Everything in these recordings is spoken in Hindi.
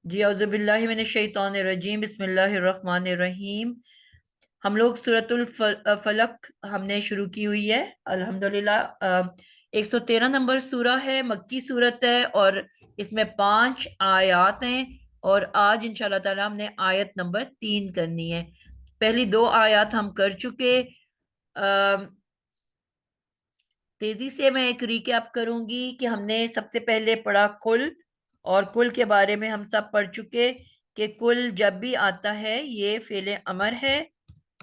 जी औज़ुबिल्लाहि मिनश शैतानिर रजीम बिस्मिल्लाहिर रहमानिर रहीम। हम लोग सूरतुल फलक हमने शुरू की हुई है अल्हम्दुलिल्लाह। 113 नंबर सूरा है, मक्की सूरत है और इसमें 5 आयत हैं। और आज इंशाल्लाह ताला हमने आयत नंबर 3 करनी है। पहली 2 आयत हम कर चुके। अ, तेजी से मैं एक रिकैप करूंगी कि हमने सबसे पहले पढ़ा कुल, और कुल के बारे में हम सब पढ़ चुके कि कुल जब भी आता है ये फेले अमर है,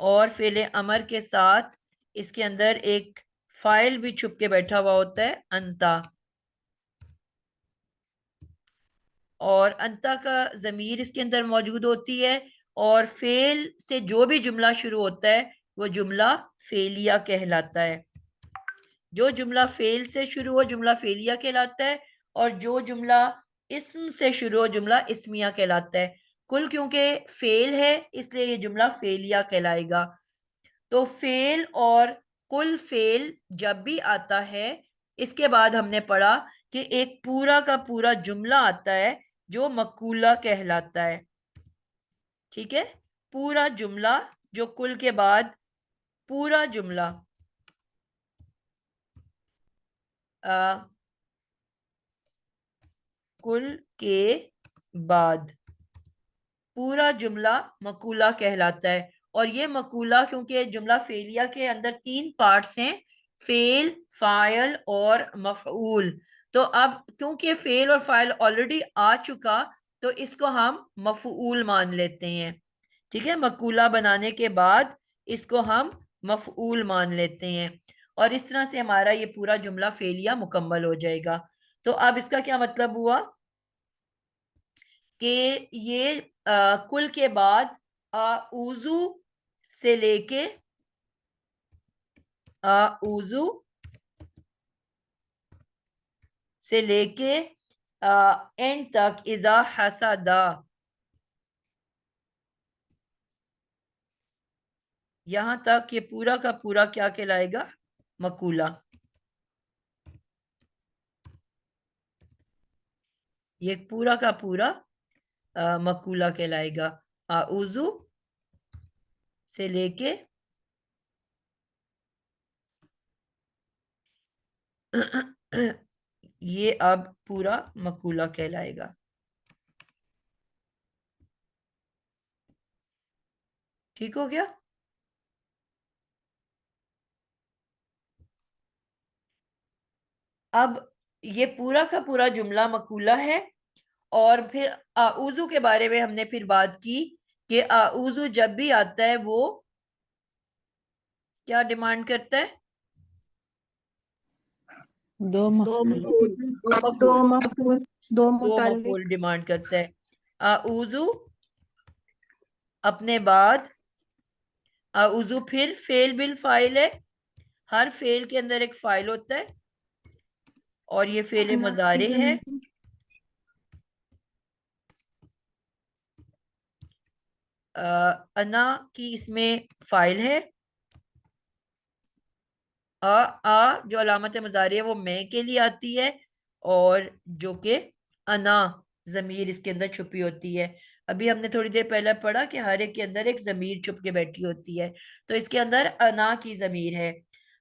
और फेले अमर के साथ इसके अंदर एक फाइल भी छुप के बैठा हुआ होता है, अंता। और अंता का जमीर इसके अंदर मौजूद होती है। और फेल से जो भी जुमला शुरू होता है वो जुमला फेलिया कहलाता है। जो जुमला फेल से शुरू हो जुमला फेलिया कहलाता है, और जो जुमला इस्म से शुरू हो जुमला इस्मिया कहलाता है। कुल क्योंकि फेल है इसलिए ये जुमला फेलिया कहलाएगा। तो फेल और कुल फेल जब भी आता है, इसके बाद हमने पढ़ा कि एक पूरा का पूरा जुमला आता है जो मकूला कहलाता है। ठीक है, पूरा जुमला जो कुल के बाद पूरा जुमला आ, कुल के बाद पूरा जुमला मकूला कहलाता है। और ये मकूला क्योंकि जुमला फेलिया के अंदर 3 पार्ट्स हैं, फेल, फाइल और मफऊल। तो अब क्योंकि फेल और फाइल ऑलरेडी आ चुका, तो इसको हम मफऊल मान लेते हैं। ठीक है, मकूला बनाने के बाद इसको हम मफऊल मान लेते हैं। और इस तरह से हमारा ये पूरा जुमला फेलिया मुकम्मल हो जाएगा। तो अब इसका क्या मतलब हुआ कि ये कुल के बाद उजू से लेके उजू से लेके एंड तक इजा हसदा, यहां तक ये पूरा का पूरा क्या कहलाएगा, मकूला। ये पूरा का पूरा मकूला कहलाएगा। उजू से लेके ये अब पूरा मकूला कहलाएगा। ठीक हो गया। अब ये पूरा का पूरा जुमला मकूला है। और फिर आउजू के बारे में हमने फिर बात की कि आउजू जब भी आता है वो क्या डिमांड करता है। दो दो मफूल। मफूल दो मफूल दो दो मफूल मुतालिक। डिमांड करता है। आउजू अपने बाद आउजू फिर फेल बिल फाइल है। हर फेल के अंदर एक फाइल होता है, और ये फेल अना की मुजारे है। जमीन। अना की इसमें फाइल है। जो अलामत मुजारी है वो मैं के लिए आती है, और जो कि अना जमीर इसके अंदर छुपी होती है। अभी हमने थोड़ी देर पहले पढ़ा कि हर एक के अंदर एक जमीर छुप के बैठी होती है, तो इसके अंदर अना की जमीर है।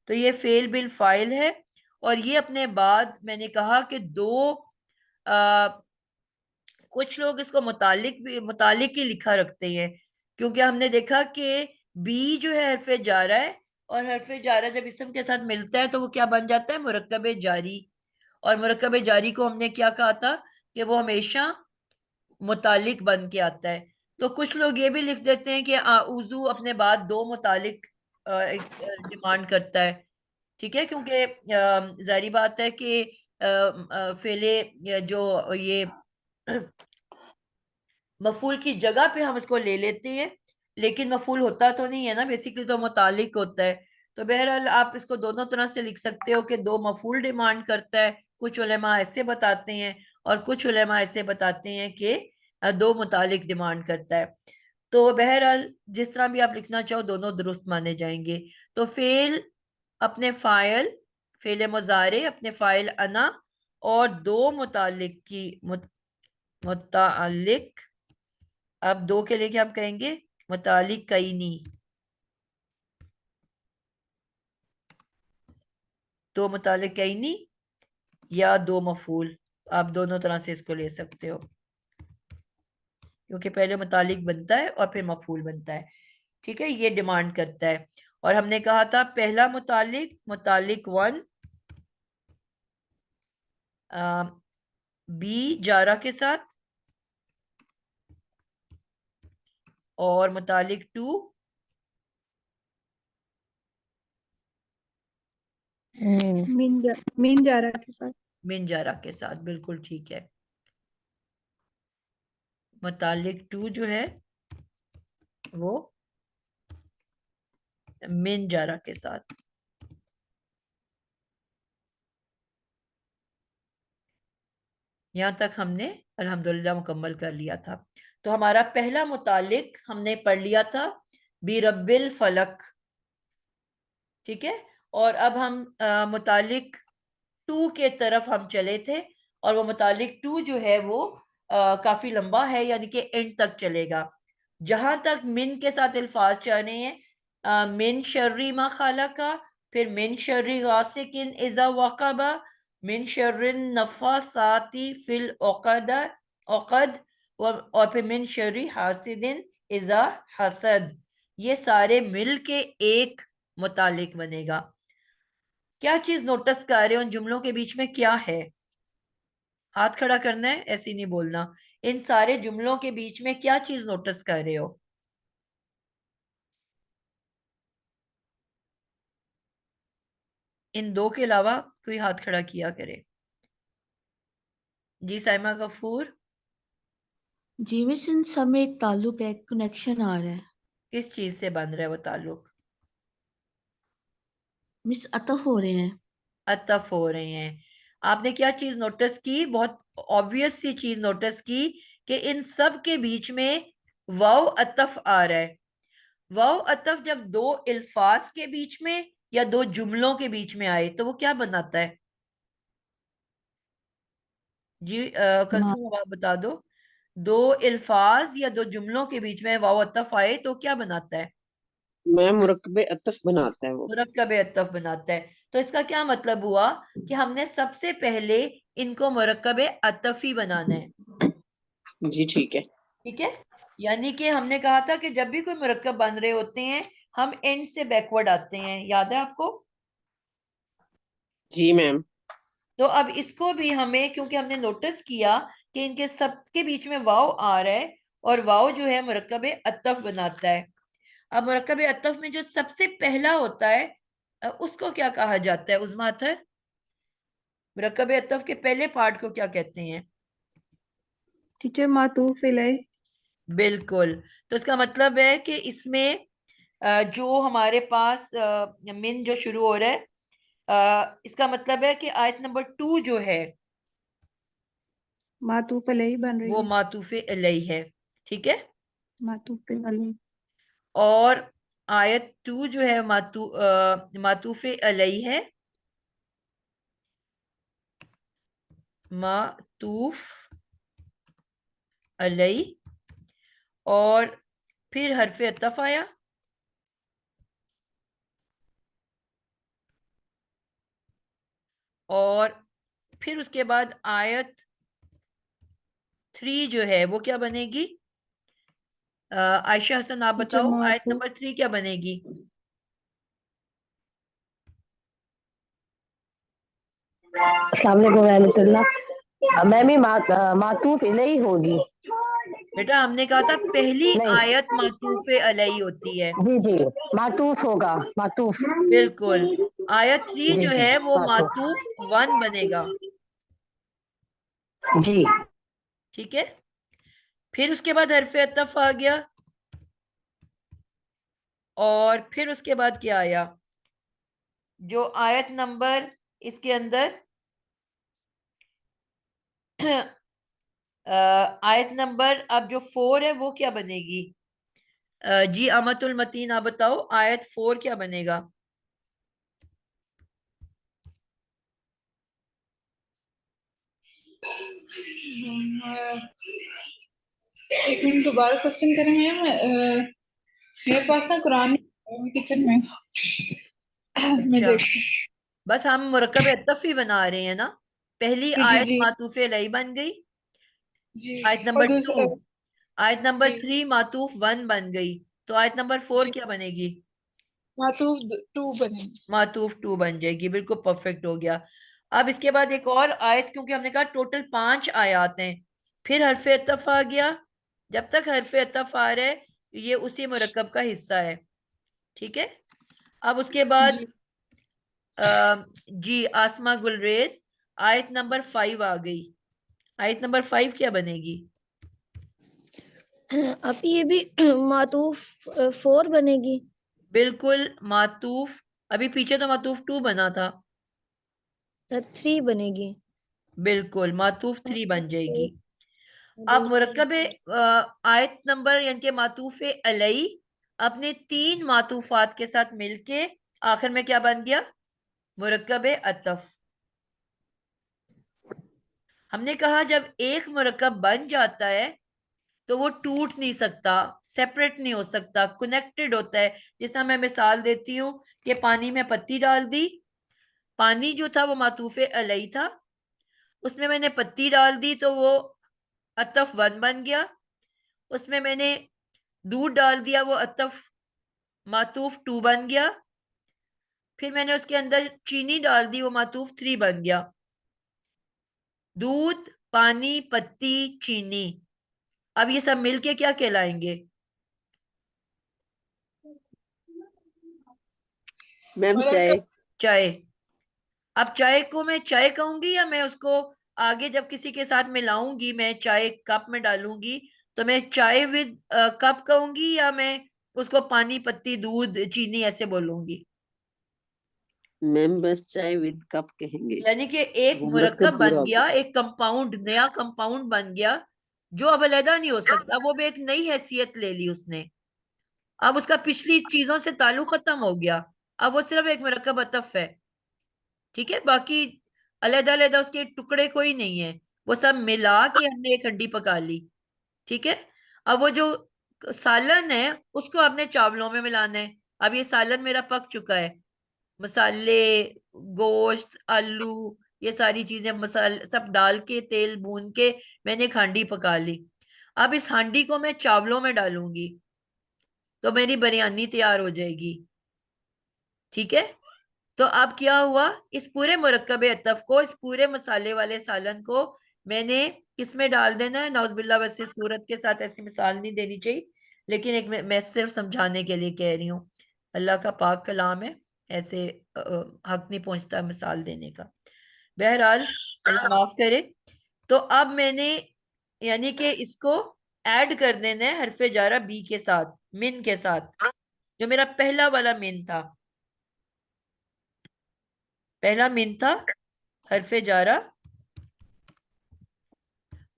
तो ये फेल बिल फाइल है। और ये अपने बाद मैंने कहा कि आ, कुछ लोग इसको मुतालिक भी मुतालिक ही लिखा रखते हैं, क्योंकि हमने देखा कि बी जो है हरफे जारा है, और हरफे जारा जब इसम के साथ मिलता है तो वो क्या बन जाता है, मुरक्कब जारी। और मुरक्कब जारी को हमने क्या कहा था कि वो हमेशा मुतालिक बन के आता है। तो कुछ लोग ये भी लिख देते हैं कि आउजू अपने बाद दो मुतालिक डिमांड करता है। ठीक है, क्योंकि जारी बात है कि फेले जो ये मफूल की जगह पे हम इसको ले लेते हैं, लेकिन मफूल होता तो नहीं है ना, बेसिकली तो मुतालिक होता है। तो बहरहाल आप इसको दोनों तरह से लिख सकते हो कि दो मफूल डिमांड करता है, कुछ उलेमा ऐसे बताते हैं, और कुछ उलेमा ऐसे बताते हैं कि दो मुतालिक डिमांड करता है। तो बहरहाल जिस तरह भी आप लिखना चाहो दोनों दुरुस्त माने जाएंगे। तो फेल अपने फाइल, फेल मुजारे अपने फाइल अना, और दो मुतालिक की मुतालिक। अब दो के लिए क्या हम कहेंगे? मुतालिक कईनी। दो मुतालिक कईनी या दो मफूल, आप दोनों तरह से इसको ले सकते हो, क्योंकि पहले मुतालिक बनता है और फिर मफूल बनता है। ठीक है, ये डिमांड करता है। और हमने कहा था पहला मुतालिक, मुतालिक वन, बी जारा के साथ, और मुतालिक टू मीन जारा के साथ। मिन जारा के साथ। बिल्कुल ठीक है। मुतालिक टू जो है वो मिन जारा के साथ। यहां तक हमने अल्हम्दुलिल्लाह मुकम्मल कर लिया था। तो हमारा पहला मुतालिक हमने पढ़ लिया था, बी रब्बिल फलक। ठीक है। और अब हम मुतालिक टू के तरफ हम चले थे, और वो मुतालिक टू जो है वो काफी लंबा है, यानी कि एंड तक चलेगा। जहां तक मिन के साथ अल्फाज चल रहे हैं, मिन शर्री मा खालका, फिर मिन शर्री गासिकिन इजा वक़बा, मिन शर्रिन नफ़ासाती फिल उक़द, और फिर मिन शर्री हासिदिन इजा हसद। ये सारे मिल के एक मुतालिक बनेगा। क्या चीज नोटिस कर रहे हो? उन जुमलों के बीच में क्या है? हाथ खड़ा करना है, ऐसे नहीं बोलना। इन सारे जुमलों के बीच में क्या चीज नोटिस कर रहे हो? इन दो के अलावा कोई हाथ खड़ा किया करे। जी साइमा गफूर। जी मिस, इन सब में एक ताल्लुक है, कनेक्शन आ रहा है। किस चीज से बन रहा है वो ताल्लुक? मिस अतफ हो रहे हैं। अतफ हो रहे हैं। आपने क्या चीज नोटिस की? बहुत ऑब्वियस सी चीज नोटिस की कि इन सब के बीच में वाव अतफ आ रहा है। वाव अतफ जब दो अल्फाज के बीच में या दो जुमलों के बीच में आए तो वो क्या बनाता है? जी मा- कलसूम, अब आप बता दो। दो अल्फाज या दो जुमलों के बीच में वाव अतफ आए तो क्या बनाता है? मैम मुरक्कबे अतफ बनाता है वो। मुरक्कब अतफ बनाता है। तो इसका क्या मतलब हुआ कि हमने सबसे पहले इनको मुरक्कब अतफ ही बनाना है। जी ठीक है। ठीक है। यानी कि हमने कहा था कि जब भी कोई मुरक्कब बन रहे होते हैं हम एंड से बैकवर्ड आते हैं, याद है आपको? जी मैम। तो अब इसको भी हमें, क्योंकि हमने नोटिस किया कि इनके सबके बीच में वाव आ रहा है, और वाव जो है मुरक्कब अतफ बनाता है। अब मुरक्कब अतफ में जो सबसे पहला होता है उसको क्या कहा जाता है उस्मा अतहर? मुरक्कब अतफ के पहले पार्ट को क्या कहते हैं? टीचर मातूफ इलैह। बिल्कुल। तो इसका मतलब है कि इसमें जो हमारे पास मिन जो शुरू हो रहा है, इसका मतलब है कि आयत नंबर टू जो है मातूफ इलैह बन रही वो है। मातूफे अलैहि है। ठीक है। मातूफ इलैह। और आयत टू जो है मातूफे अलैहि है। मातूफ अलैहि। और फिर हरफ अतफ आया, और फिर उसके बाद आयत थ्री जो है वो क्या बनेगी? आयशा हसन आप टीचर बताओ, आयत मातूफ। नंबर थ्री क्या बनेगी? मैं भी मातूफ इलैहि होगी। बेटा हमने कहा था पहली नहीं, आयत मातूफे अलैहि होती है। जी जी, मातूफ होगा, मातूफ। बिल्कुल। आयत थ्री जी जो जी, है वो मातूफ। मातूफ वन बनेगा। जी ठीक है। फिर उसके बाद हरफ अतफ आ गया, और फिर उसके बाद क्या आया? जो आयत नंबर इसके अंदर आयत नंबर अब जो फोर है वो क्या बनेगी? जी अमतुल मतीन आप बताओ, आयत फोर क्या बनेगा? एक मिनट दोबारा क्वेश्चन करें मैम। मेरे पास ना कुरान नहीं है, मैं किचन में हूँ। मैं अच्छा, देखती हूँ। बस हम मुरक्कब अतफ ही बना रहे हैं ना। पहली जी जी आयत जी मातूफ अलैहि बन गई। जी। आयत और नंबर 2, आयत नंबर जी 3 मातूफ 1 बन गई। तो आयत नंबर 4 जी क्या बनेगी? मातूफ 2 बनेगी। मातूफ 2 बन जाएगी। बिल्कुल परफेक्ट हो गया। अब इसके बाद एक और आयत, क्योंकि हमने कहा टोटल 5 आयत हैं, फिर हरफ अतफ आ गया। जब तक हरफ अतफ आ रहा है ये उसी मुरक्कब का हिस्सा है। ठीक है। अब उसके बाद जी जी आसमा गुलरेज, आयत नंबर 5 आ गई। आयत नंबर 5 क्या बनेगी? अब ये भी मातूफ 4 बनेगी। बिल्कुल मातूफ। अभी पीछे तो मातूफ 2 बना था। 3 बनेगी। बिल्कुल मातूफ 3 बन जाएगी। अब दूसरी मुरक्कब आयत नंबर यानी कि मातूफ अलई अपने 3 मातूफात के साथ मिलके आखिर में क्या बन गया? मुरक्कब अतफ। हमने कहा जब एक मुरक्कब बन जाता है तो वो टूट नहीं सकता, सेपरेट नहीं हो सकता, कनेक्टेड होता है। जैसा मैं मिसाल देती हूँ कि पानी में पत्ती डाल दी। पानी जो था वो मातूफ अलई था, उसमें मैंने पत्ती डाल दी तो वो अतफ 1 बन गया। उसमें मैंने दूध डाल दिया, वो अतफ मातूफ 2 बन गया। फिर मैंने उसके अंदर चीनी डाल दी, वो मातूफ 3 बन गया। दूध, पानी, पत्ती, चीनी, अब ये सब मिलके क्या कहलाएंगे? मैम चाय। मुरक्कब। चाय। अब चाय को मैं चाय कहूंगी या मैं उसको आगे जब किसी के साथ मिलाऊंगी, मैं चाय कप में डालूंगी तो मैं चाय विद कप कहूंगी या मैं उसको पानी, पत्ती, दूध, चीनी ऐसे बोलूंगी? मैम बस चाय विद कप कहेंगे। यानी कि एक वो मुरक्कब मुरक्कब पूरा बन हो गया, गया। एक कंपाउंड, नया कंपाउंड बन गया जो अब अलहदा नहीं हो सकता। वो भी एक नई हैसियत ले ली उसने। अब उसका पिछली चीजों से ताल्लुक खत्म हो गया। अब वो सिर्फ एक मुरक्कब अतफ है। ठीक है। बाकी अलहदा अलहदा उसके टुकड़े कोई नहीं है। वो सब मिला के हमने एक हंडी पका ली। ठीक है। अब वो जो सालन है उसको आपने चावलों में मिलाना है। अब ये सालन मेरा पक चुका है। मसाले, गोश्त, आलू, ये सारी चीजें मसाले सब डाल के तेल भून के मैंने एक हांडी पका ली। अब इस हांडी को मैं चावलों में डालूंगी तो मेरी बिरयानी तैयार हो जाएगी। ठीक है। तो अब क्या हुआ, इस पूरे मुरक्कब अतफ को, इस पूरे मसाले वाले सालन को मैंने किस में डाल देना है? नौजुबिल्लाह, वैसे सूरत के साथ ऐसी मिसाल नहीं देनी चाहिए, लेकिन एक मैं सिर्फ समझाने के लिए कह रही हूँ। अल्लाह का पाक कलाम है, ऐसे हक नहीं पहुंचता मिसाल देने का। बहरहाल अल्लाह माफ करे। तो अब मैंने यानी कि इसको ऐड कर देना है हरफ जारा बी के साथ, मिन के साथ, जो मेरा पहला वाला मिन था। पहला मिन था हरफ जारा।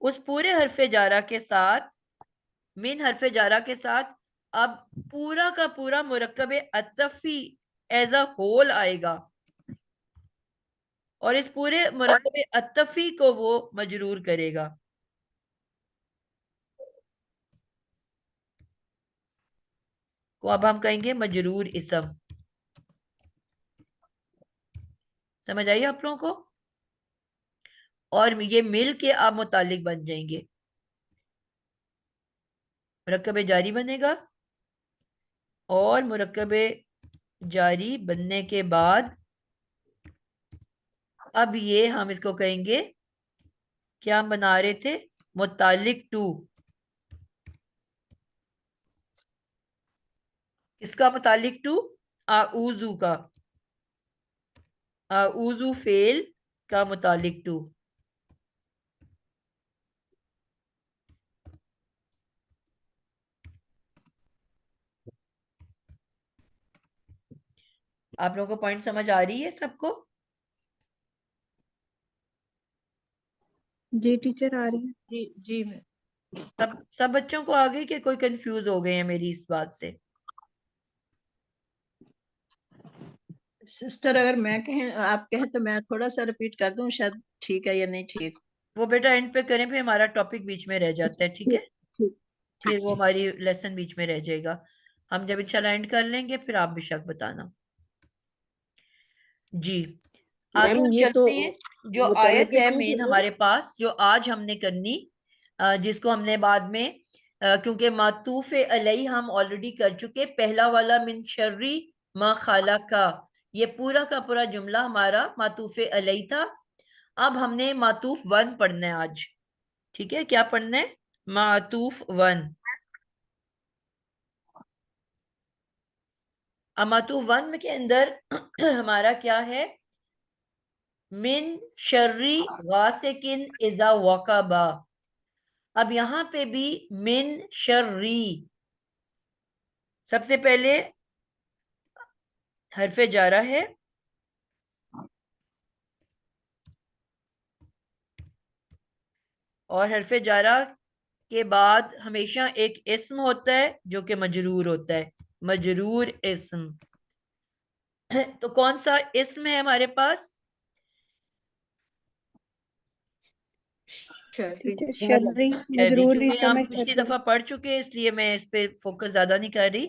उस पूरे हरफ जारा के साथ, मिन हरफ जारा के साथ, अब पूरा का पूरा मुरक्कब अतफी एज अ होल आएगा और इस पूरे मुरक्कब अतफी को वो मजरूर करेगा। को अब हम कहेंगे मजरूर इसम। समझ आइए आप लोगों को? और ये मिल के आप मुतालिक बन जाएंगे। मुरक्कब जारी बनेगा और मुरक्कब जारी बनने के बाद अब ये हम इसको कहेंगे, क्या हम बना रहे थे? मुतालिक टू। किसका मुतालिक टू? आऊजू का। आऊजू फेल का मुतालिक टू। आप लोगों को पॉइंट समझ आ रही है सबको? जी टीचर आ रही है। जी जी मैं सब बच्चों को आ गई कि कोई कंफ्यूज हो गए हैं मेरी इस बात से? सिस्टर अगर मैं कहें आप कहें तो मैं थोड़ा सा रिपीट कर दूं, शायद ठीक है या नहीं ठीक। वो बेटा एंड पे करें, फिर हमारा टॉपिक बीच में रह जाता है। ठीक ठीक है। ठीक फिर वो हमारी लेसन बीच में रह जाएगा। हम जब इंशाल्लाह एंड कर लेंगे फिर आप बेशक बताना। जी आगे मैम हम ये तो चलते हैं। जो आयत है मुतलकिन के मेन लिए हमारे पास जो आज हमने करनी, जिसको हमने बाद में क्योंकि मातूफ अलई हम ऑलरेडी कर चुके, पहला वाला मिन शर्री मा खाला का, ये पूरा का पूरा जुमला हमारा मातूफ अलई था। अब हमने मातूफ वन पढ़ना है आज। ठीक है, क्या पढ़ना है? मातूफ वन। अब मातूफ वन के अंदर हमारा क्या है? मिन शर्री गासिकिन इजा वकाबा। अब यहां पे भी मिन शर्री, सबसे पहले हरफे जारा है, और हरफे जारा के बाद हमेशा एक इस्म होता है जो कि मजरूर होता है, मजरूर इस्म। तो कौन सा इस्म है हमारे पास? टीचर शर्री शर्री, मजरूर क्योंकि इसम हम है पिछली शर्री। दफा पढ़ चुके हैं इसलिए मैं इस पे फोकस ज्यादा नहीं कर रही।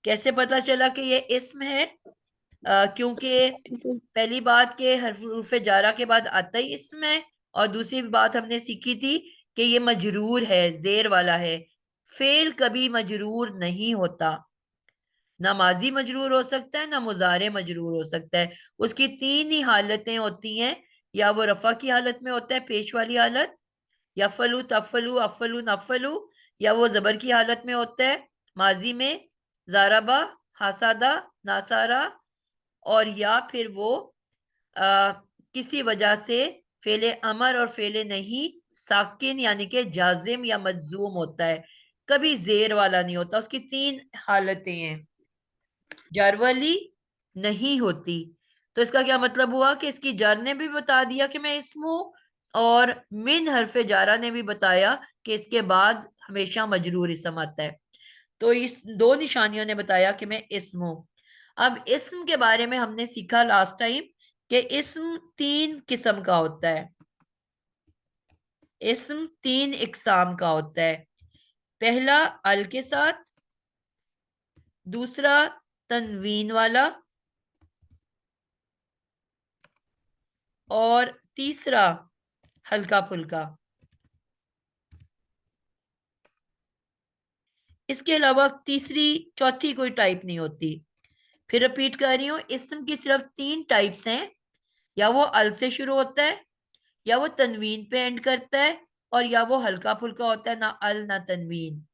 कैसे पता चला कि ये इस्म है? क्योंकि टीचर पहली बात के हरफ जारा के बाद आता ही इस्म है, और दूसरी बात हमने सीखी थी कि ये मजरूर है, जेर वाला है। फेल कभी मजरूर नहीं होता, ना माजी मजरूर हो सकता है ना मुजारे मजरूर हो सकता है। उसकी तीन ही हालतें होती हैं, या वो रफा की हालत में होता है, पेश वाली हालत, यफलू तफलू अफलू नफलू, या वो जबर की हालत में होता है माजी में, जाराबा हासादा नासारा, और या फिर वो आ, किसी वजह से फेले अमर और फेले नहीं साकिन यानी कि जाजिम या मजजूम होता है, कभी जेर वाला नहीं होता। उसकी तीन हालतें हैं, जर वाली नहीं होती। तो इसका क्या मतलब हुआ कि इसकी जर ने भी बता दिया कि मैं इसम हूं, और मिन हरफे जारा ने भी बताया कि इसके बाद हमेशा मजरूर इसम आता है। तो इस दो निशानियों ने बताया कि मैं इसम हूं। अब इसम के बारे में हमने सीखा लास्ट टाइम कि इसम तीन किस्म का होता है, इसम तीन इकसाम का होता है। पहला अल के साथ, दूसरा तनवीन वाला, और तीसरा हल्का फुल्का। इसके अलावा तीसरी चौथी कोई टाइप नहीं होती। फिर रिपीट कर रही हूं, इस्म की सिर्फ तीन टाइप्स हैं, या वो अल से शुरू होता है, या वो तनवीन पे एंड करता है, और या वो हल्का फुल्का होता है, ना अल ना तनवीन।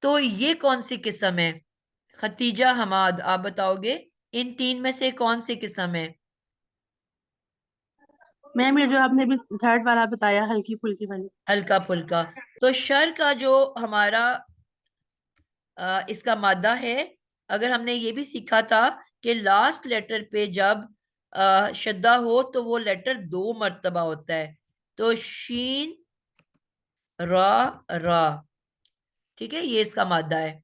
तो ये कौन सी किस्म है? खतीजा हमाद, आप बताओगे इन तीन में से कौन सी किस्म है? मैम ये जो आपने भी थर्ड वाला बताया हल्की फुल्की वाली। हल्का फुल्का। तो शर का जो हमारा इसका मादा है, अगर हमने ये भी सीखा था कि लास्ट लेटर पे जब शद्दा हो तो वो लेटर दो मर्तबा होता है, तो शीन रा रा। ठीक है, ये इसका मादा है।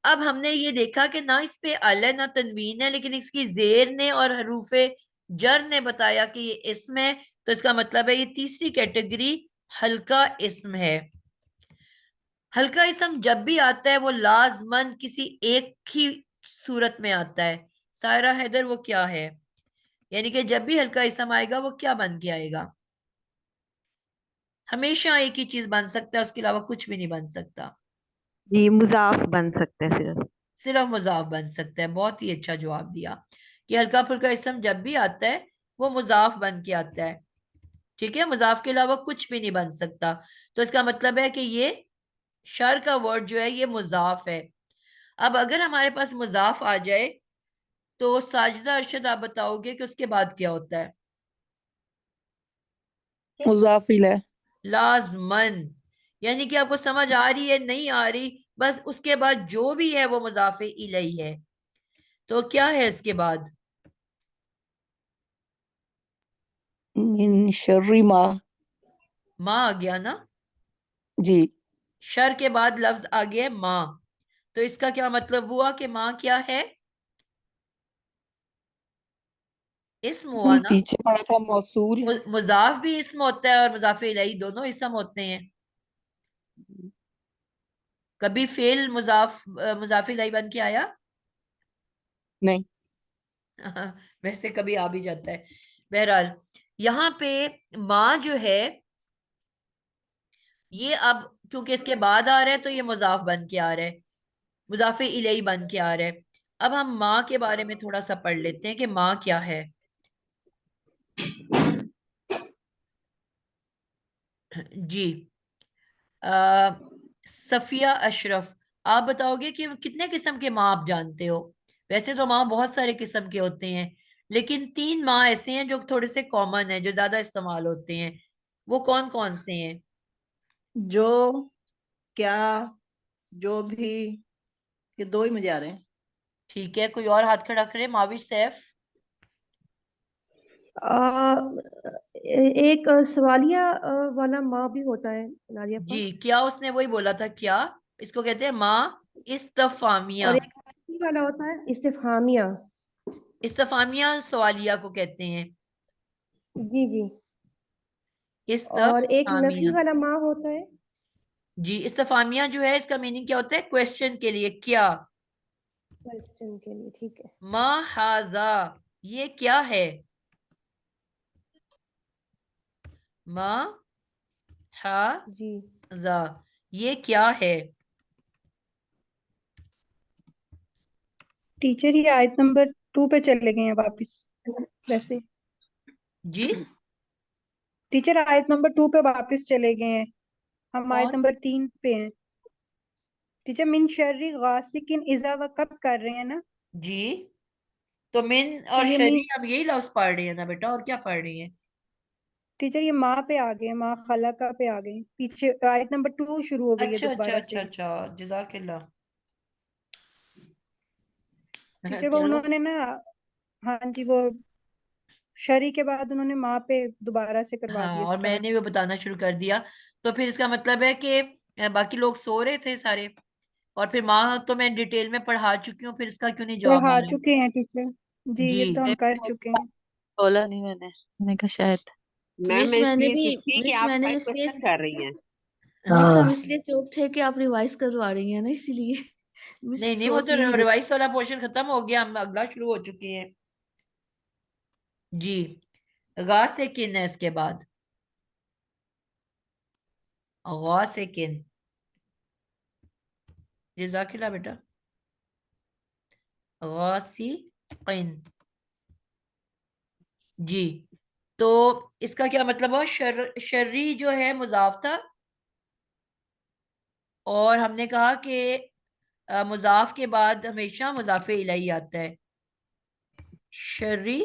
अब हमने ये देखा कि ना इस पे अल है ना तनवीन है, लेकिन इसकी जेर ने और हरूफे जर ने बताया कि ये इस्म है। तो इसका मतलब है ये तीसरी कैटेगरी हल्का इस्म है। हल्का इस्म जब भी आता है वो लाजमन किसी एक ही सूरत में आता है। सायरा हैदर, वो क्या है? यानी कि जब भी हल्का इस्म आएगा वो क्या बन के आएगा? हमेशा एक ही चीज बन सकता है, उसके अलावा कुछ भी नहीं बन सकता। जी मुजाफ बन सकते हैं सिर्फ। सिर्फ मुजाफ बन सकता है। बहुत ही अच्छा जवाब दिया कि हल्का फुल्का इस्म जब भी आता है वो मुजाफ बन के आता है। ठीक है, मुजाफ के अलावा कुछ भी नहीं बन सकता। तो इसका मतलब है कि ये शर का वर्ड जो है ये मुजाफ है। अब अगर हमारे पास मुजाफ आ जाए तो साजिदा अरशद आप बताओगे कि उसके बाद क्या होता है? मुजाफिल है। लाजमन, यानी कि आपको समझ आ रही है नहीं आ रही, बस उसके बाद जो भी है वो मुजाफे इलैही है। तो क्या है इसके बाद? मिन शर्री मा। माँ आ गया ना? जी। शर के बाद लफ्ज आ गया माँ। तो इसका क्या मतलब हुआ कि माँ क्या है? इस्म हुआ ना। पीछे पड़ा था मौसूल। मुजाफ भी इस्म होता है और मुजाफे इलैही दोनों इस्म होते हैं। कभी फेल मुजाफ इलैही बन के आया? नहीं। वैसे कभी आ भी जाता है। बहरहाल यहाँ पे माँ जो है ये अब क्योंकि इसके बाद आ रहा है तो ये मुजाफ बन के आ रहा है, मुजाफे इलैही बन के आ रहा है। अब हम माँ के बारे में थोड़ा सा पढ़ लेते हैं कि माँ क्या है। जी सफिया अशरफ, आप बताओगे कि कितने किस्म के माँ आप जानते हो? वैसे तो माँ बहुत सारे किस्म के होते हैं, लेकिन 3 माँ ऐसे हैं जो थोड़े से कॉमन है, जो ज्यादा इस्तेमाल होते हैं। वो कौन कौन से हैं? जो, क्या, जो भी, ये 2 ही मुझे आ रहे हैं। ठीक है, कोई और हाथ खड़ा करे? माविश, सैफ। एक सवालिया वाला माँ भी होता है नादिया जी आपा। क्या उसने वही बोला था, क्या इसको कहते हैं? माँ इस्तफामिया। और एक नफी वाला होता है इस्तिफहामिया। इस्तफामिया सवालिया को कहते हैं, जी जी। और एक नफी इस्तफामिया। वाला माँ होता है। जी इस्तफामिया जो है इसका मीनिंग क्या होता है? क्वेश्चन के लिए, क्या। क्वेश्चन के लिए, ठीक है। मा हाजा, ये क्या है? मा जी। हाजा, ये क्या है? टीचर ये आयत नंबर 2 पे चले गए हैं वापस वैसे। जी टीचर आयत नंबर 2 पे वापस चले गए हैं, हम आयत कौन? नंबर 3 पे हैं। टीचर मिन शर्री गासिकिन इज़ा वक़ब कर रहे हैं ना, जी तो मिन तो और ये शरी मीन, हम यही लफ्ज पढ़ रहे हैं ना बेटा, और क्या पढ़ रही हैं? टीचर ये माँ पे आ गए, माँ खलका पे आ गए, पीछे आयत नंबर 2 शुरू हो गई है अच्छा अच्छा दोबारा अच्छा से। अच्छा, जजाकिल्लाह। टीचर वो चलो। उन्होंने ना, हाँ जी, वो शरी के बाद उन्होंने माँ पे दोबारा से करवा हाँ दिया और स्टार्ट। मैंने वो बताना शुरू कर दिया, तो फिर इसका मतलब है कि बाकी लोग सो रहे थे सारे, और फिर माँ तो मैं डिटेल में पढ़ा चुकी हूँ, फिर इसका क्यों नहीं जवाब आ पढ़ा रहा? चुके हैं टीचर जी, जी ये तो हम कर चुके हैं। बोला नहीं मैंने कहा शायद। मैम मिस मैं मैंने इसलिए भी पूछी कि मिस आप मैंने शायद इसलिए क्वेश्चन कर रही हैं। मिस हम हाँ इसलिए चुप थे कि आप रिवाइज करवा रही हैं ना, इसीलिए मिस नहीं नहीं, वो सोच तो यही रही। रिवाइज वाला पोर्शन खत्म हो गया, हम अगला शुरू हो चुके हैं। जी गा से किन है इसके बाद, गौ से किन। जजाकिल्ला बेटा। गौसी किन। जी तो इसका क्या मतलब हुआ? शर्री जो है मुजाफ था, और हमने कहा कि मुजाफ के बाद हमेशा मुजाफे इलैही आता है। शर्री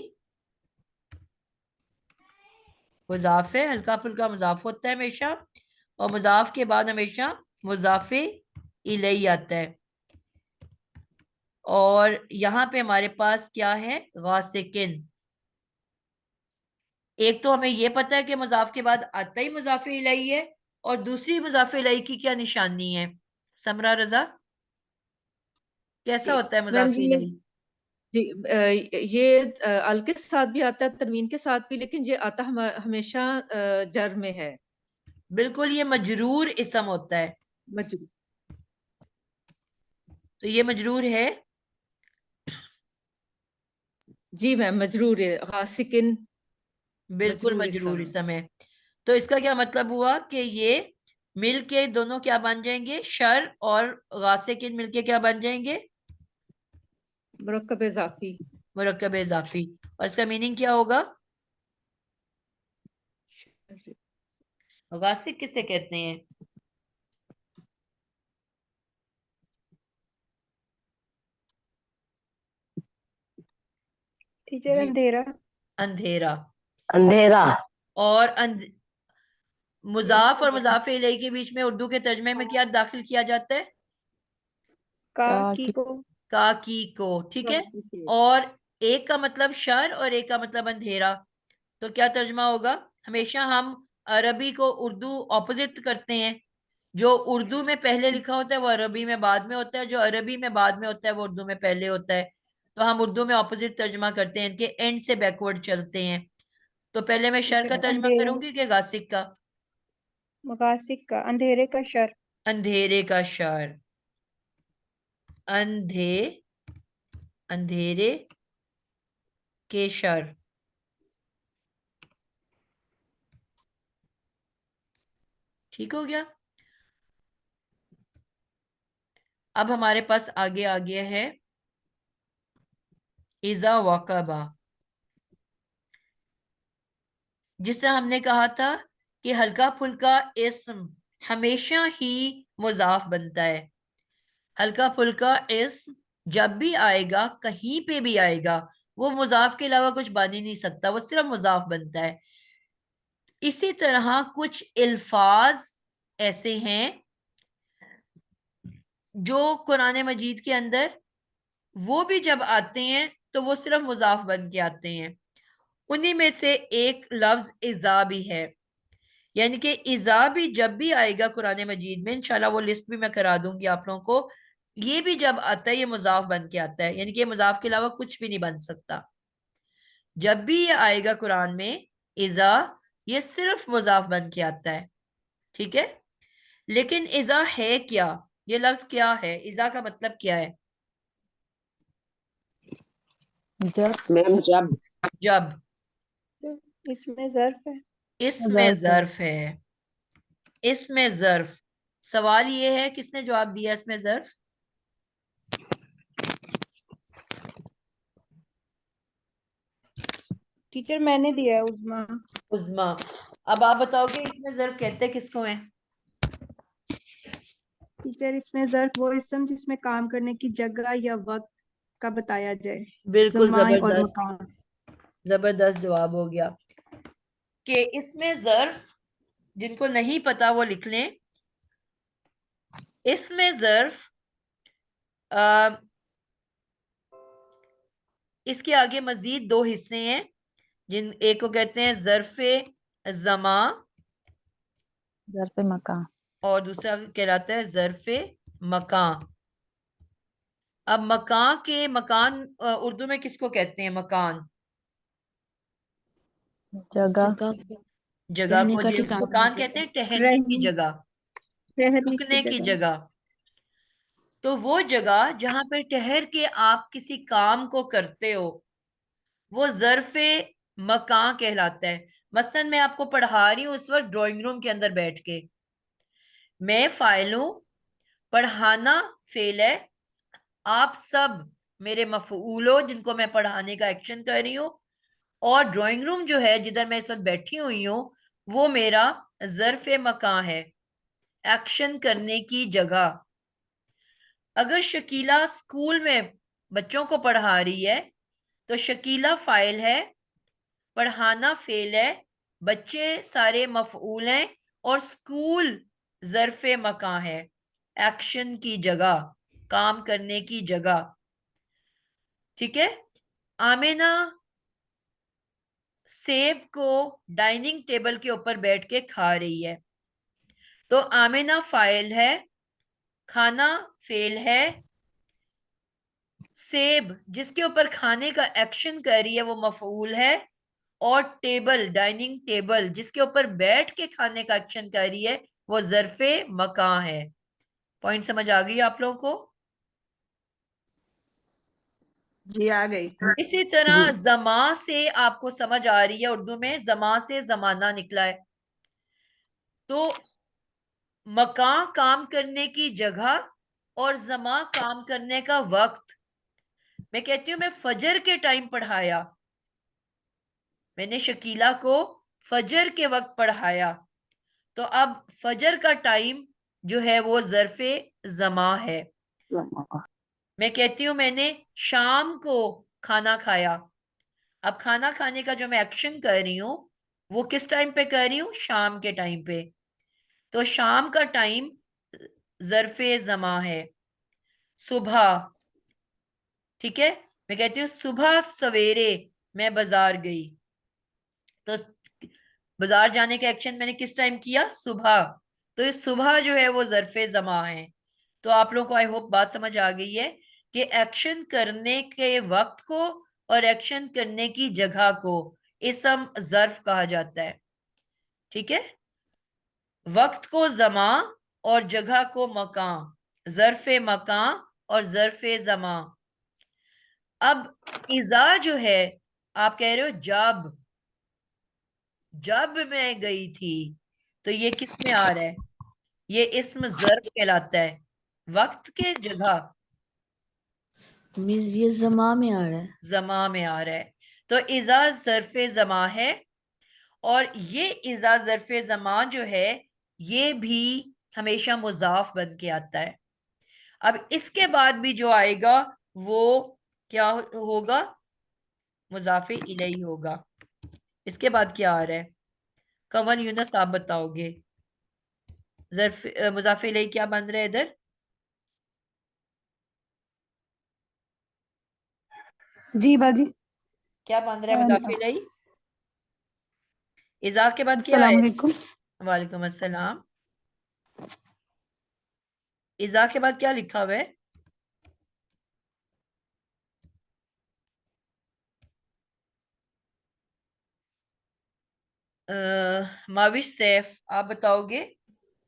मुजाफ है, हल्का फुल्का मुजाफ होता है हमेशा, और मुजाफ के बाद हमेशा मुजाफे इलैही आता है। और यहाँ पे हमारे पास क्या है? गासिकिन। एक तो हमें ये पता है कि मुजाफ के बाद आता ही मुजाफे इलैही है, और दूसरी मुजाफे इलैही की क्या निशानी है? समरा रजा, कैसा जी होता है मैम मुजाफे ये, इलैही? जी ये अल के साथ भी आता है, तनवीन के साथ भी, लेकिन ये आता हमेशा जर में है। बिल्कुल, ये मजरूर इसम होता है, मजरूर। तो ये मजरूर है। जी मैम मजरूर है, गासिकिन बिल्कुल मजरूर मजरूर इसम। इसम है। तो इसका क्या मतलब हुआ कि ये मिल के दोनों क्या बन जाएंगे? शर और गासिकिन मिलके क्या बन जाएंगे? मुरक्कब इजाफी। मुरक्कब इजाफी। और इसका मीनिंग क्या होगा? गासिक किसे कहते हैं? टीचर जी अंधेरा। अंधेरा। अंधेरा। और मुजाफ और मुजाफे इलैही के बीच में उर्दू के तर्जमे में क्या दाखिल किया जाता है? का की कि को। का की को, ठीक है। और एक का मतलब शर और एक का मतलब अंधेरा, तो क्या तर्जमा होगा? हमेशा हम अरबी को उर्दू ऑपोजिट करते हैं, जो उर्दू में पहले लिखा होता है वो अरबी में बाद में होता है, जो अरबी में बाद में होता है वो उर्दू में पहले होता है। तो हम उर्दू में ऑपोजिट तर्जमा करते हैं, इनके एंड से बैकवर्ड चलते हैं। तो पहले मैं शर ठीक का है, तर्जमा अंधेरा, करूंगी कि गासिक का? गासिक का, अंधेरे का शर। अंधेरे का शर। अंधेरे के शर। ठीक हो गया। अब हमारे पास आगे आ गया है इजा वकबा। जिस तरह हमने कहा था कि हल्का फुल्का इस्म हमेशा ही मुजाफ बनता है। हल्का फुल्का इस्म जब भी आएगा, कहीं पे भी आएगा, वो मुजाफ के अलावा कुछ बन ही नहीं सकता, वो सिर्फ मुजाफ बनता है। इसी तरह कुछ अल्फाज ऐसे हैं जो कुरान मजीद के अंदर वो भी जब आते हैं तो वो सिर्फ मुजाफ बन के आते हैं। उन्हीं में से एक लफ्ज इजा भी है। यानी कि इजा भी जब भी आएगा कुरान मजीद में, इंशाल्लाह वो लिस्ट भी मैं करा दूंगी आप लोगों को, ये भी जब आता है ये मुजाफ बन के आता है। यानी कि मुजाफ के अलावा कुछ भी नहीं बन सकता। जब भी ये आएगा कुरान में इजा, ये सिर्फ मुजाफ बन के आता है। ठीक है। लेकिन इजा है क्या? ये लफ्ज क्या है? इजा का मतलब क्या है? मैम जब। जब। इसमें ज़र्फ है। इसमें ज़र्फ है। इसमें ज़र्फ। सवाल ये है किसने जवाब दिया इसमें ज़र्फ? टीचर मैंने दिया है, उज़मा। उज़मा। अब आप बताओगे इसमें ज़र्फ कहते किसको है? टीचर इसमें ज़र्फ वो इस्म जिसमें काम करने की जगह या वक्त का बताया जाए। बिल्कुल ज़मान और जबरदस्त। मकान। जबरदस्त जवाब हो गया कि इसमें ज़र्फ, जिनको नहीं पता वो लिख लें। इसमें ज़र्फ इसके आगे मजीद दो हिस्से हैं, जिन एक को कहते हैं ज़र्फ़े ज़मा ज़र्फ़े मकान और दूसरा कहलाता है ज़र्फ़े मकान। अब मकान उर्दू में किसको कहते हैं? मकान जगह जगह रहने को का ठिकाना। मकान कहते हैं ठहरने की जगह, ठहरने रुकने की की जगह। जगह। तो वो जगह जहां पे ठहर के आप किसी काम को करते हो वो ज़र्फ़े मकान कहलाता है। मसलन मैं आपको पढ़ा रही हूँ इस वक्त ड्राइंग रूम के अंदर बैठ के, मैं फाइल हूं, पढ़ाना फेल है, आप सब मेरे मफऊल हो जिनको मैं पढ़ाने का एक्शन कर रही हूँ, और ड्राइंग रूम जो है जिधर मैं इस वक्त बैठी हुई हूँ वो मेरा ज़र्फ़े मकान है, एक्शन करने की जगह। अगर शकीला स्कूल में बच्चों को पढ़ा रही है तो शकीला फाइल है, पढ़ाना फेल है, बच्चे सारे मफऊल हैं और स्कूल ज़र्फ़े मकान है, एक्शन की जगह, काम करने की जगह। ठीक है। आमिना सेब को डाइनिंग टेबल के ऊपर बैठ के खा रही है, तो आमिना फाइल है, खाना फेल है, सेब जिसके ऊपर खाने का एक्शन कर रही है वो मफऊल है, और टेबल डाइनिंग टेबल जिसके ऊपर बैठ के खाने का एक्शन कर रही है वो ज़र्फ़े मकान है। पॉइंट समझ आ गई आप लोगों को? जी आ गई। इसी तरह जमा से आपको समझ आ रही है, उर्दू में जमा से जमाना निकला है, तो मकान काम करने की जगह और जमा काम करने का वक्त। मैं कहती हूँ मैं फजर के टाइम पढ़ाया, मैंने शकीला को फजर के वक्त पढ़ाया, तो अब फजर का टाइम जो है वो ज़र्फ़े ज़मा है। मैं कहती हूँ मैंने शाम को खाना खाया, अब खाना खाने का जो मैं एक्शन कर रही हूँ वो किस टाइम पे कर रही हूँ? शाम के टाइम पे, तो शाम का टाइम ज़र्फ़े ज़मा है। सुबह, ठीक है, मैं कहती हूँ सुबह सवेरे मैं बाजार गई, तो बाजार जाने का एक्शन मैंने किस टाइम किया? सुबह, तो ये सुबह जो है वो ज़र्फ़े ज़मा है। तो आप लोगों को आई होप बात समझ आ गई है कि एक्शन करने के वक्त को और एक्शन करने की जगह को इसम ज़र्फ कहा जाता है। ठीक है। वक्त को ज़मा और जगह को मकान, ज़र्फ़े मकान और ज़र्फ़ ज़मा। अब इज़ा जो है, आप कह रहे हो जब मैं गई थी, तो ये किस में आ रहा है? ये इस्म ज़र्फ़ कहलाता है, वक्त के जगह मीन्स ये जमा में आ रहा है। जमा में आ रहा है। तो इज़ा ज़र्फ़ ज़मा है, और ये इज़ा ज़र्फ़ ज़मा जो है ये भी हमेशा मुज़ाफ बन के आता है। अब इसके बाद भी जो आएगा वो क्या होगा? मुज़ाफ़े इलैही होगा। इसके बाद क्या आ रहा है? कमल यूनस आप बताओगे, ज़र्फ़ मुज़ाफ़े इलैही क्या बन रहा है इधर? जी बाजी। क्या बन रहा है मुज़ाफ़े इलैही? इज़ा के बाद क्या अस्सलाम है? वालेकुम। वालेकुम अस्सलाम। इज़ा के बाद क्या लिखा हुआ है? माविश सैफ आप बताओगे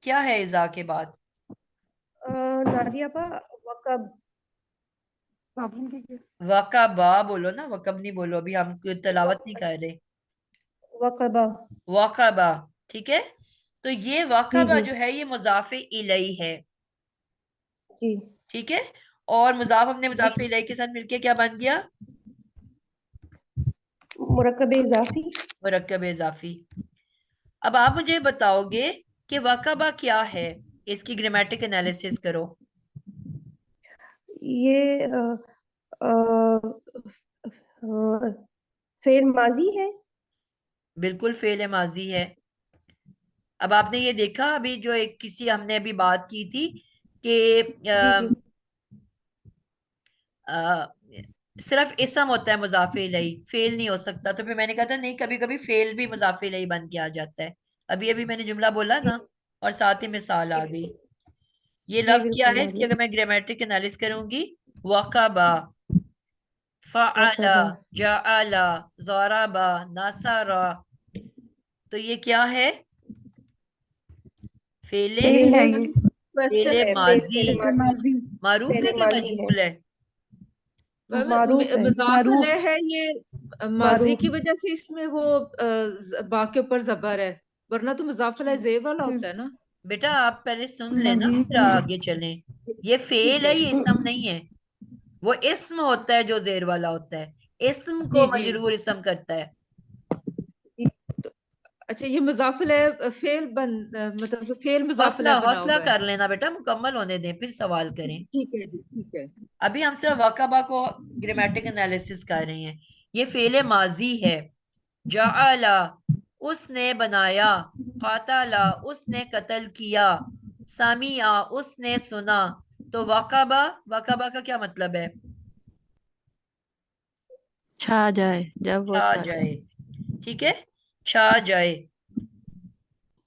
क्या है इज़ा के बाद? नादिया पा वकब वकबा बोलो ना, वकब नहीं बोलो, अभी हम तलावत नहीं कर रहे। वकबा। वकबा, ठीक है। तो ये वकबा जी जो है ये मुज़ाफ़े इलैही है, जी ठीक है। और मुज़ाफ अपने जी। मुज़ाफ़े इलैही के साथ मिलके क्या बन गया? मुरक्कब इजाफी। मुरक्कब इज़ाफ़ी। अब आप मुझे बताओगे कि वकबा क्या है, इसकी ग्रामेटिक एनालिसिस करो। ये फेल माजी है। बिल्कुल फेल माजी है। अब आपने ये देखा अभी जो एक किसी हमने अभी बात की थी कि जी जी सिर्फ इसम होता है मुज़ाफ़े इलैही, फेल नहीं हो सकता। तो फिर मैंने कहा था नहीं, कभी कभी फेल भी मुज़ाफ़े इलैही बन के आ जाता है। अभी अभी मैंने जुमला बोला जी ना, और साथ ही मिसाल आ गई। ये जी लफ्ज क्या बिल्कुल है, इसकी बाजी। अगर मैं ग्रामेटिक एनालिसिस करूंगी, वक़बा, फ़अला, वकबा। जअला, ज़रबा, नसरा, तो ये क्या है? फेले फेल है ये। फेले क्वेश्चन है, माजी, फेल माजी। मारूफ है फेल कि माजी है। मजहूल है? मारूफ है। मुज़ाफ मारूफ। अलैह है ये। माजी मारूफ। की वजह से इसमें वो बा के ऊपर जबर है, वरना तो मुज़ाफ अलैह ज़ेर वाला होता है ना। बेटा आप पहले सुन लेना, जी फिर आगे चलें। ये ठीक फेल है, है। ये इसम नहीं है। वो इस्म होता है जो जेर वाला होता है, इस्म जी को जी। मजरूर इस्म करता है। तो अच्छा, ये मुज़ाफ अलैह फेल मतलब फेल मुज़ाफ हौसला अलैह बना हौसला हुआ है। कर लेना बेटा, मुकम्मल होने दें फिर सवाल करें। ठीक है जी, ठीक है। अभी हम सिर्फ वकबा को ग्रामेटिक एनालिसिस कर रहे हैं। ये फेले माजी है। जाअला, उसने बनाया। कातला, उसने कत्ल किया। सामिया, उसने सुना। तो वकबा, वकबा का क्या मतलब है? छा जाए, जब वो छा छा जाए। जाए, ठीक है, छा जाए।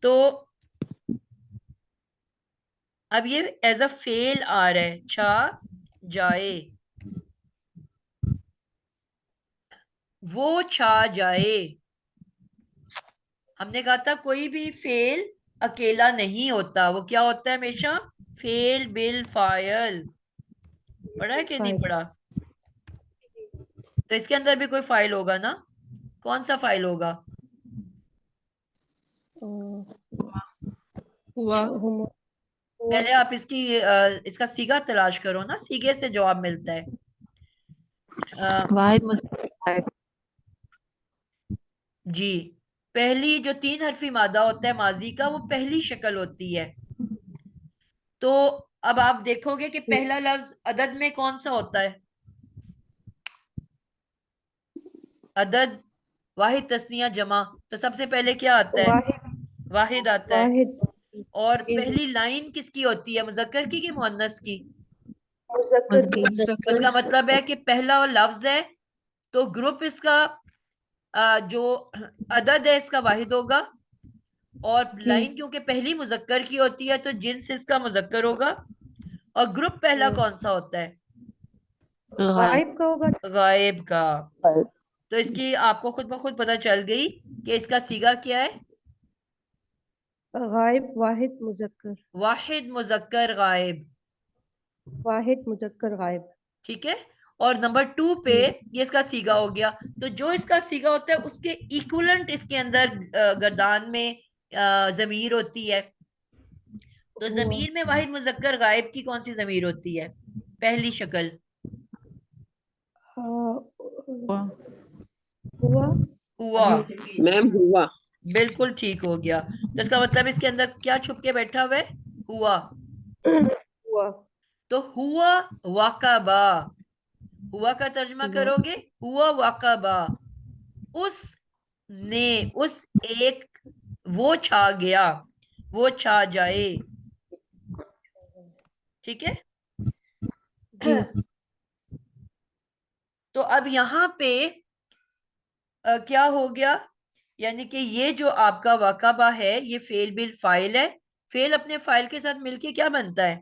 तो अब ये एज अ फेल आ रहा है, छा जाए, वो छा जाए। हमने कहा था कोई भी फेल अकेला नहीं होता, वो क्या होता है हमेशा? Fail bill file. पढ़ा है कि नहीं फाइल। पढ़ा? तो इसके अंदर भी कोई फाइल होगा ना, कौन सा फाइल होगा? हुआ। हुआ। पहले आप इसका सीगा तलाश करो ना, सीगे से जवाब मिलता है। वाहिद मुस्तक। जी, पहली जो 3 हरफी मादा होता है माजी का, वो पहली शक्ल होती है। तो अब आप देखोगे कि पहला लफ्ज अदद में कौन सा होता है? अदद, वाहिद, तस्निया, जमा। तो सबसे पहले क्या आता है? वाहिद। वाहिद आता है। वाहिद। और जी जी। पहली लाइन किसकी होती है, मुजक्कर की कि मुअन्नस की? मुज़क्कर की। मुज़क्कर। उसका मतलब है कि पहला लफ्ज है, तो ग्रुप इसका जो अदद है इसका वाहिद होगा। और जी। लाइन क्योंकि पहली मुजक्कर की होती है, तो जिन्स इसका मुजक्कर होगा। और ग्रुप पहला कौन सा होता है? गायब। गायब का होगा। गायब का। तो इसकी आपको खुद ब खुद पता चल गई कि इसका सीगा क्या है? गायब वाहिद मुज़क्कर। वाहिद मुजक्कर गायब। वाहिद मुजक्कर गायब। ठीक है। और नंबर 2 पे ये इसका सीगा हो गया। तो जो इसका सीगा होता है उसके इक्विवेलेंट इसके अंदर गर्दान में जमीर होती है। तो जमीर में वाहिद मुजक्कर गायब की कौन सी जमीर होती है? पहली शक्ल हुआ। हुआ। मैम हुआ। बिल्कुल ठीक हो गया। तो इसका मतलब इसके अंदर क्या छुप के बैठा हुआ है? हुआ। हुआ। तो हुआ वाकबा, हुआ का तर्जमा हुआ। करोगे हुआ वाकबा, उस ने, उस एक, वो छा गया, वो छा जाए। ठीक है। जी। तो अब यहाँ पे क्या हो गया? यानी कि ये जो आपका वाकबा है ये फेल बिल फाइल है। फेल अपने फाइल के साथ मिलके क्या बनता है?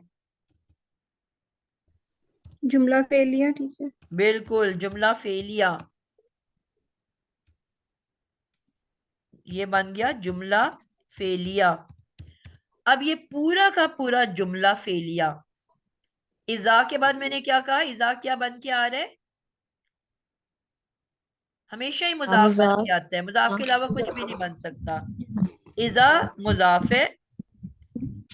जुमला फेलिया। ठीक है। बिल्कुल, जुमला फेलिया। ये बन गया जुमला फेलिया। अब ये पूरा का पूरा जुमला फेलिया, इज़ा के बाद मैंने क्या कहा? इज़ा क्या बन के आ रहा है? हमेशा ही मुजाफ बन मुजाफ। के आता है, मुजाफ के अलावा कुछ भी नहीं बन सकता। इज़ा मुजाफ है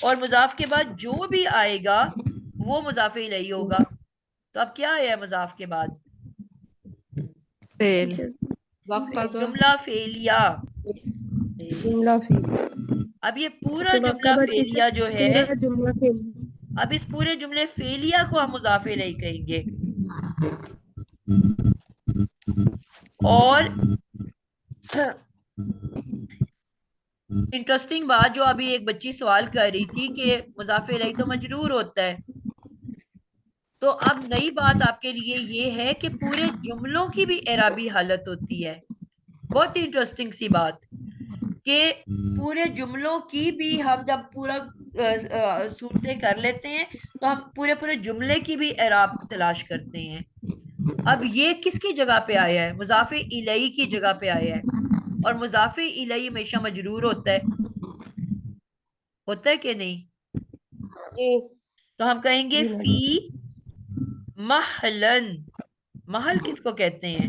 और मुजाफ के बाद जो भी आएगा वो मुजाफे इलैही होगा। तो अब क्या आया मुजाफ के बाद? फेल। वाक़बा। जुमला फेलिया। जुमला फेलिया। अब ये पूरा तो जुमला वाक़बा टीचर फेलिया जो है, पूरा जुमला फेलिया। अब इस पूरे जुमले फेलिया को हम मुजाफे इलैही कहेंगे। और इंटरेस्टिंग बात जो अभी एक बच्ची सवाल कर रही थी कि मुजाफे इलैही तो मजरूर होता है, तो अब नई बात आपके लिए ये है कि पूरे जुमलों की भी एराबी हालत होती है। बहुत ही इंटरेस्टिंग सी बात कि पूरे जुमलों की भी हम जब पूरा सूरतें कर लेते हैं तो हम पूरे पूरे जुमले की भी एराब तलाश करते हैं। अब ये किसकी जगह पे आया है? मुजाफे इलैही की जगह पे आया है। और मुजाफे इलैही हमेशा मजरूर होता है कि नहीं? जी। तो हम कहेंगे जी फी मैडम। महलन। महल किसको कहते हैं?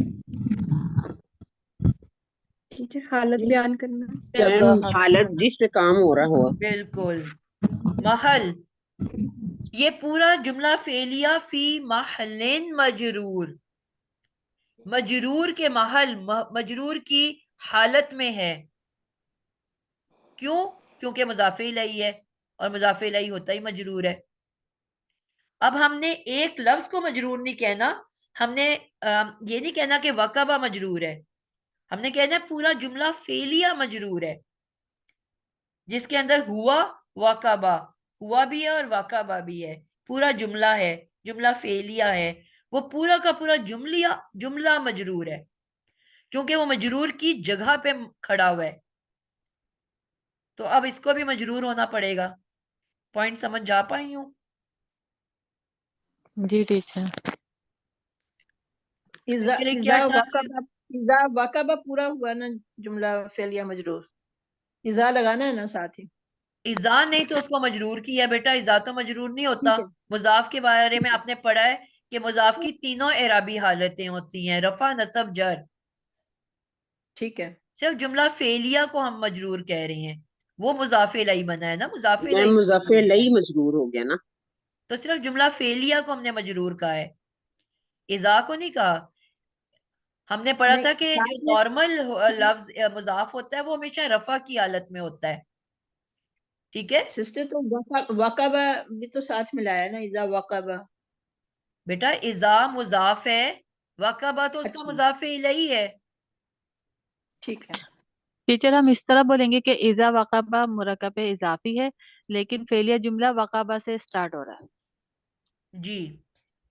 टीचर हालत जिस बयान करना। मैम जगह। हालत जिस पे काम हो रहा हो। बिल्कुल, महल। ये पूरा जुमला फेलिया फी महलिन मजरूर, मजरूर के महल, मजरूर की हालत में है। क्यों? क्योंकि मुजाफे इलैही है और मुजाफे इलैही होता ही मजरूर है। अब हमने एक लफ्ज को मजरूर नहीं कहना, हमने ये नहीं कहना कि वकबा मजरूर है, हमने कहना है पूरा जुमला फेलिया मजरूर है, जिसके अंदर हुआ वकबा, हुआ भी है और वकबा भी है। पूरा जुमला है, जुमला फेलिया है, वो पूरा का पूरा जुमला मजरूर है क्योंकि वो मजरूर की जगह पे खड़ा हुआ है। तो अब इसको भी मजरूर होना पड़ेगा। पॉइंट समझ जा पाई हूँ? जी टीचर। इज़ा इसके लिए क्या इज़ा टर्म? वाक़बा, इज़ा वाक़बा पूरा हुआ ना जुमला फेलिया मजरूर। इज़ा लगाना है ना साथ ही। इज़ा नहीं तो उसको मजरूर किया बेटा, इज़ा तो मजरूर नहीं होता। ठीक है। मुजाफ के बारे में आपने पढ़ा है कि मुजाफ की तीनों एराबी हालतें होती हैं, रफा नसब जर। ठीक है। सिर्फ जुमला फेलिया को हम मजरूर कह रहे हैं, वो मुजाफे इलैही बना है ना, मुजाफे मैम इलैही मुज़ाफ़े मजरूर है। इलैही मजरूर हो गया ना। तो सिर्फ जुमला फेलिया को हमने मजरूर कहा है, इज़ा को नहीं कहा। हमने पढ़ा नहीं था कि जो साथ में नॉर्मल लफ्ज मुजाफ होता है वो हमेशा रफा की हालत में होता है। ठीक है सिस्टर तो वाक़बा भी तो साथ मिलाया है ना, इज़ा वाक़बा। बेटा, इज़ा मुजाफ है, वकबा तो उसका अच्छा मुजाफे इलैही है। ठीक है। टीचर हम इस तरह बोलेंगे कि इज़ा वक़बा मुरक्कब इजाफी है, लेकिन फेलिया जुमला वक़बा से स्टार्ट हो रहा है। जी,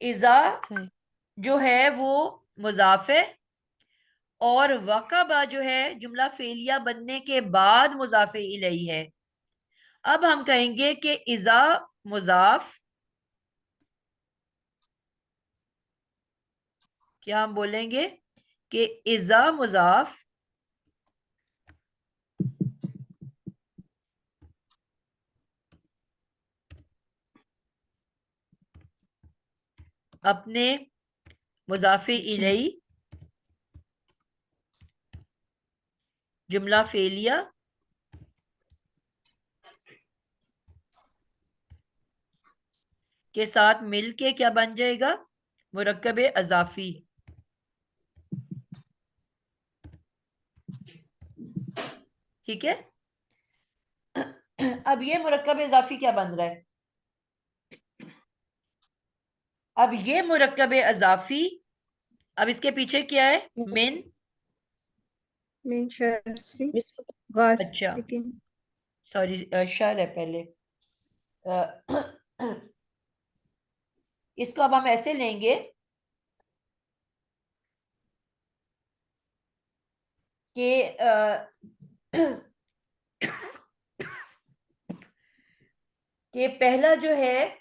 इज़ा सही। जो है वो मुजाफ है और वकबा जो है जुमला फेलिया बनने के बाद मुजाफे इलैही है। अब हम कहेंगे कि इज़ा मुजाफ, क्या हम बोलेंगे कि इज़ा मुजाफ अपने मुज़ाफ़े इलैही जुमला फेलिया के साथ मिलके क्या बन जाएगा? मुरक्कब अज़ाफ़ी। ठीक है। अब ये मुरक्कब इजाफी क्या बन रहा है? अब ये मुरक्कब इजाफी, अब इसके पीछे क्या है? मिन शर्री अच्छा गासिकिन। सॉरी शर है पहले। इसको अब हम ऐसे लेंगे कि कि पहला जो है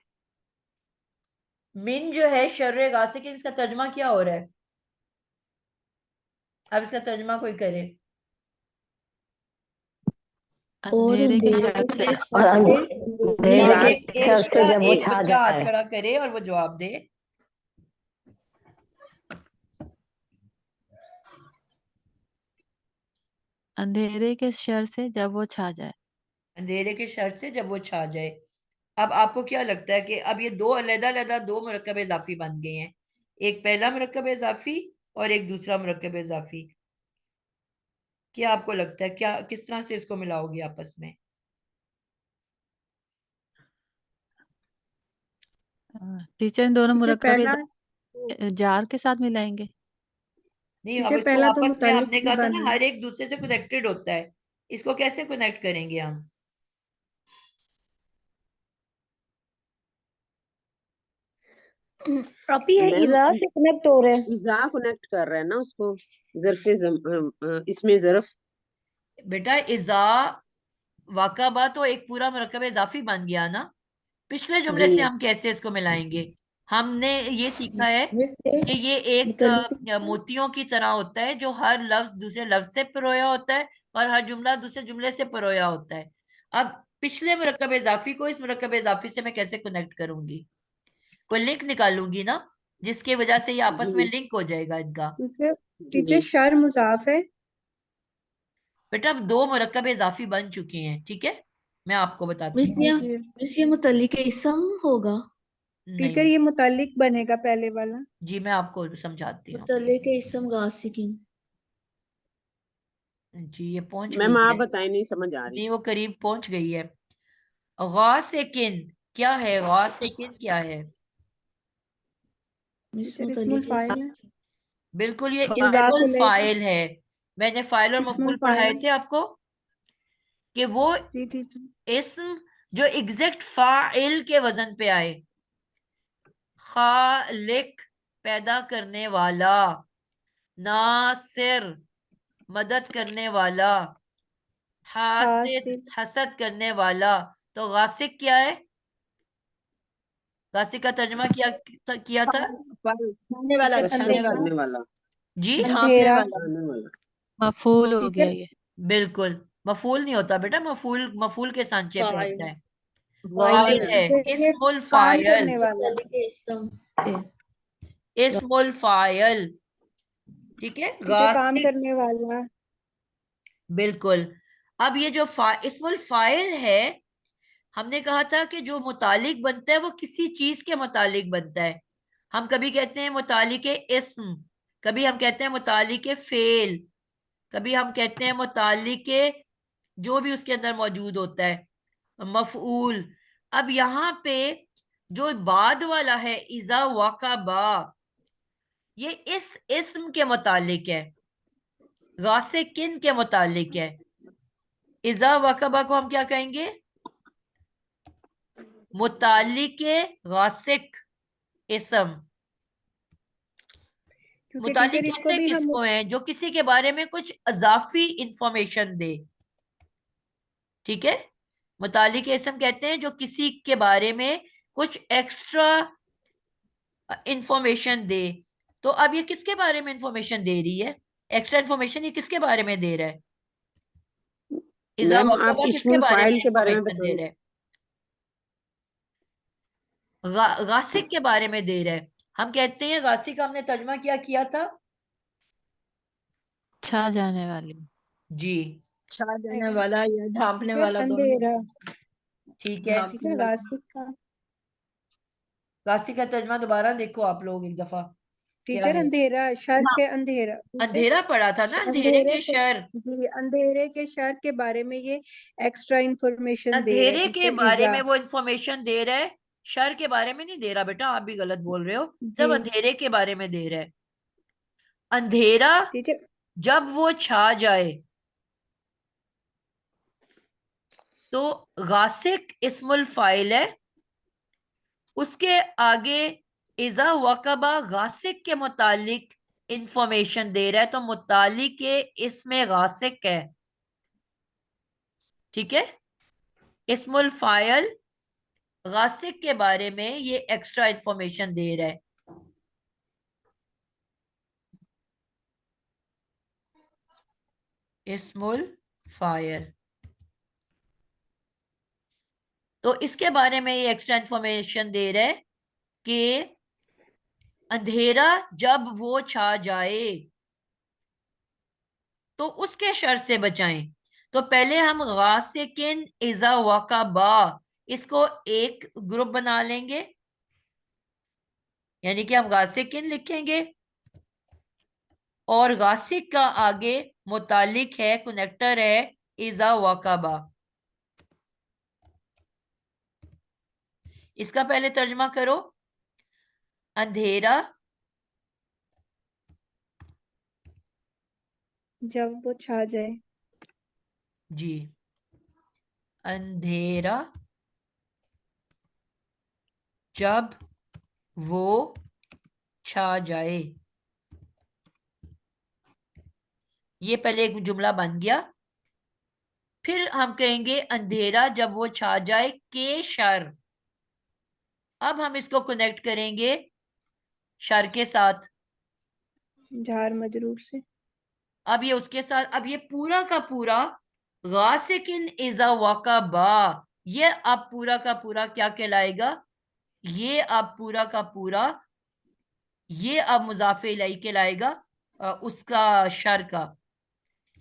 मिन जो है शर्रे गासिकिन, इसका तर्जमा क्या हो रहा है? अब इसका तर्जमा कोई करे। और अंधेरे के अंधेरे शर के से शर से अंधेरे एक के शर से जब वो एक छा बच्चा हाथ जाए। खड़ा करे और वो जवाब दे। अंधेरे के शर से जब वो छा जाए। अंधेरे के शर से जब वो छा जाए। अब आपको क्या लगता है कि अब ये दो अलग-अलग दो मुरक्कब इजाफी बन गए हैं, एक पहला मुरक्कब इजाफी और एक दूसरा मुरक्कब इजाफी। क्या आपको लगता है, क्या किस तरह से इसको मिलाओगे आपस में? टीचर इन दोनों टीचर मुरक्कब पहला इजाफे जार के साथ मिलाएंगे। नहीं, अब टीचर इसको पहला तो आपस में मुतालिक हमने ही कहा था ना बना। हर एक दूसरे से कनेक्टेड होता है, इसको कैसे कनेक्ट करेंगे हम? अभी ये मैम इजा से कनेक्ट हो रहे हैं। इजा कनेक्ट कर रहे हैं ना उसको, इसमें ज़र्फ। बेटा इजा वाकबा तो एक पूरा मुरक्कब इजाफी बन गया ना। पिछले जुमले जी से हम कैसे इसको मिलाएंगे? हमने ये सीखा है से कि ये एक मुतल्लिक के मोतियों की तरह होता है, जो हर लफ्ज दूसरे लफ्ज से परोया होता है और हर जुमला दूसरे जुमले से परोया होता है। अब पिछले मुरक्कब इजाफी को इस मुरक्कब इजाफी से मैं कैसे कनेक्ट करूंगी? कोई लिंक निकालूंगी ना, जिसकी वजह से ये आपस में जी लिंक हो जाएगा इनका। टीचर जी टीचर शर मुजाफ है। बेटा अब दो मुरक्कब इजाफी बन चुके हैं, ठीक है, मैं आपको बताती हूँ। जी मिस ये मुतल्लिक के इसम होगा। टीचर नहीं ये मुतालिक बनेगा पहले वाला। जी, मैं आपको समझाती हूँ। मुतल्लिक के इसम गासिकिन। जी ये पहुंच मैम गई आप है। बताएं, नहीं समझ आ रही। नहीं वो करीब पहुंच गई है। गासिकिन क्या है? गासिकिन क्या है? मिस टीचर मुतल्लिक इस्मुल के फाइल है। बिल्कुल, ये मुजाफ इस्मुल इलैही फाइल है। मैंने फाइल और इस्मुल मफूल पढ़ाए फाइल। थे आपको कि वो जी टीचर। इस्म जो एग्जैक्ट फाइल के वजन पे आए। खालिक पैदा करने वाला, नासिर मदद करने वाला, हासिद हासिल हसद करने वाला। तो गासिक क्या है? गासिक का तर्जुमा किया था छाने वाला, टीचर कसरत छाने वाला, करने अंधेरा वाला, जी। ढांपने अंधेरा। वाला। आने वाला। मफूल हो गया टीचर ये। बिल्कुल, मफूल नहीं होता बेटा, मफूल मफूल के सांचे पे फाइल होता है। File file file. है, ये इस्मुल काम फाइल, करने वाला। मुतल्लिक के इसम ए, इस्मुल फाइल। ठीक है, टीचर काम गासिक करने वाला। बिल्कुल। अब ये जो इस्मुल फाइल है, हमने कहा था कि जो मुतालिक बनता है वो किसी चीज के मुतालिक बनता है। हम कभी कहते हैं मुतालिक इस्म, कभी हम कहते हैं मुतालिक फेल, कभी हम कहते हैं मुतालिक जो भी उसके अंदर मौजूद होता है, मफऊल। अब यहाँ पे जो बाद वाला है इजा वाकबा, ये इस इस्म के मुतालिक है, गासिकिन के मुतालिक है। इजा वाकबा को हम क्या कहेंगे? मुतालिक गासिक इस्म। क्योंकि मुतालिक टीचर इसको कहते भी हम किसको हैं? जो किसी के बारे में कुछ अजाफी इंफॉर्मेशन दे। ठीक है, मुतालिक इस्म कहते हैं जो किसी के बारे में कुछ एक्स्ट्रा इंफॉर्मेशन दे। तो अब ये किसके बारे में इंफॉर्मेशन दे रही है? एक्स्ट्रा इंफॉर्मेशन ये किसके बारे में दे रहा है? इजा मैम आप वकबा किसके इस्मुल बारे में फाइल के बारे में इंफॉर्मेशन दे बताएं। रहा है? गासिक के बारे में दे रहा है। हम कहते हैं गासी का हमने तर्जमा क्या किया था? छा जाने वाली। जी छा जाने वाला या ढांपने टीचर वाला दोनों। अंधेरा। ठीक है। ढांपने टीचर वाला। गासिक का। गासी का तर्जमा दोबारा देखो आप लोग एक दफा, क्या टीचर है? अंधेरा, शर के अंधेरा। टीचर अंधेरा पड़ा था ना, अंधेरे अंधेरे के के, शर। जी अंधेरे के शर के बारे में ये एक्स्ट्रा इंफॉर्मेशन दे रहा है अंधेरे के टीचर बारे इजा। में वो इंफॉर्मेशन दे रहा है, शर के बारे में नहीं दे रहा बेटा, आप भी गलत बोल रहे हो। सब जी अंधेरे के बारे में दे रहा है। अंधेरा टीचर। जब वो छा जाए तो गासिक इस्मुल फाइल है, उसके आगे इजा वकबा गासिक के मुतालिक इंफॉर्मेशन दे रहा है, तो मुतालिक के इसमें गासिक है। ठीक है, इस्मुल फाइल गासिक के बारे में ये एक्स्ट्रा इंफॉर्मेशन दे रहा है। इस्मुल फाइल, तो इसके बारे में ये एक्स्ट्रा इंफॉर्मेशन दे रहा है कि अंधेरा जब वो छा जाए तो उसके शर से बचाएं। तो पहले हम गासिकिन इजा वकाबा, इसको एक ग्रुप बना लेंगे, यानी कि हम गासिकिन लिखेंगे और गासिक का आगे मुतालिक है, कनेक्टर है इजा वकाबा। इसका पहले तर्जमा करो। अंधेरा जब वो छा जाए। जी, अंधेरा जब वो छा जाए, ये पहले एक जुमला बन गया। फिर हम कहेंगे अंधेरा जब वो छा जाए के शर। अब हम इसको कनेक्ट करेंगे शर के साथ। जार मजरूर से। अब ये उसके साथ, अब ये पूरा का पूरा गासिकिन इजा वकाबा, ये अब पूरा का पूरा क्या कहलाएगा? ये अब पूरा का पूरा, ये अब मुजाफे इलैहि कहलाएगा उसका शर का।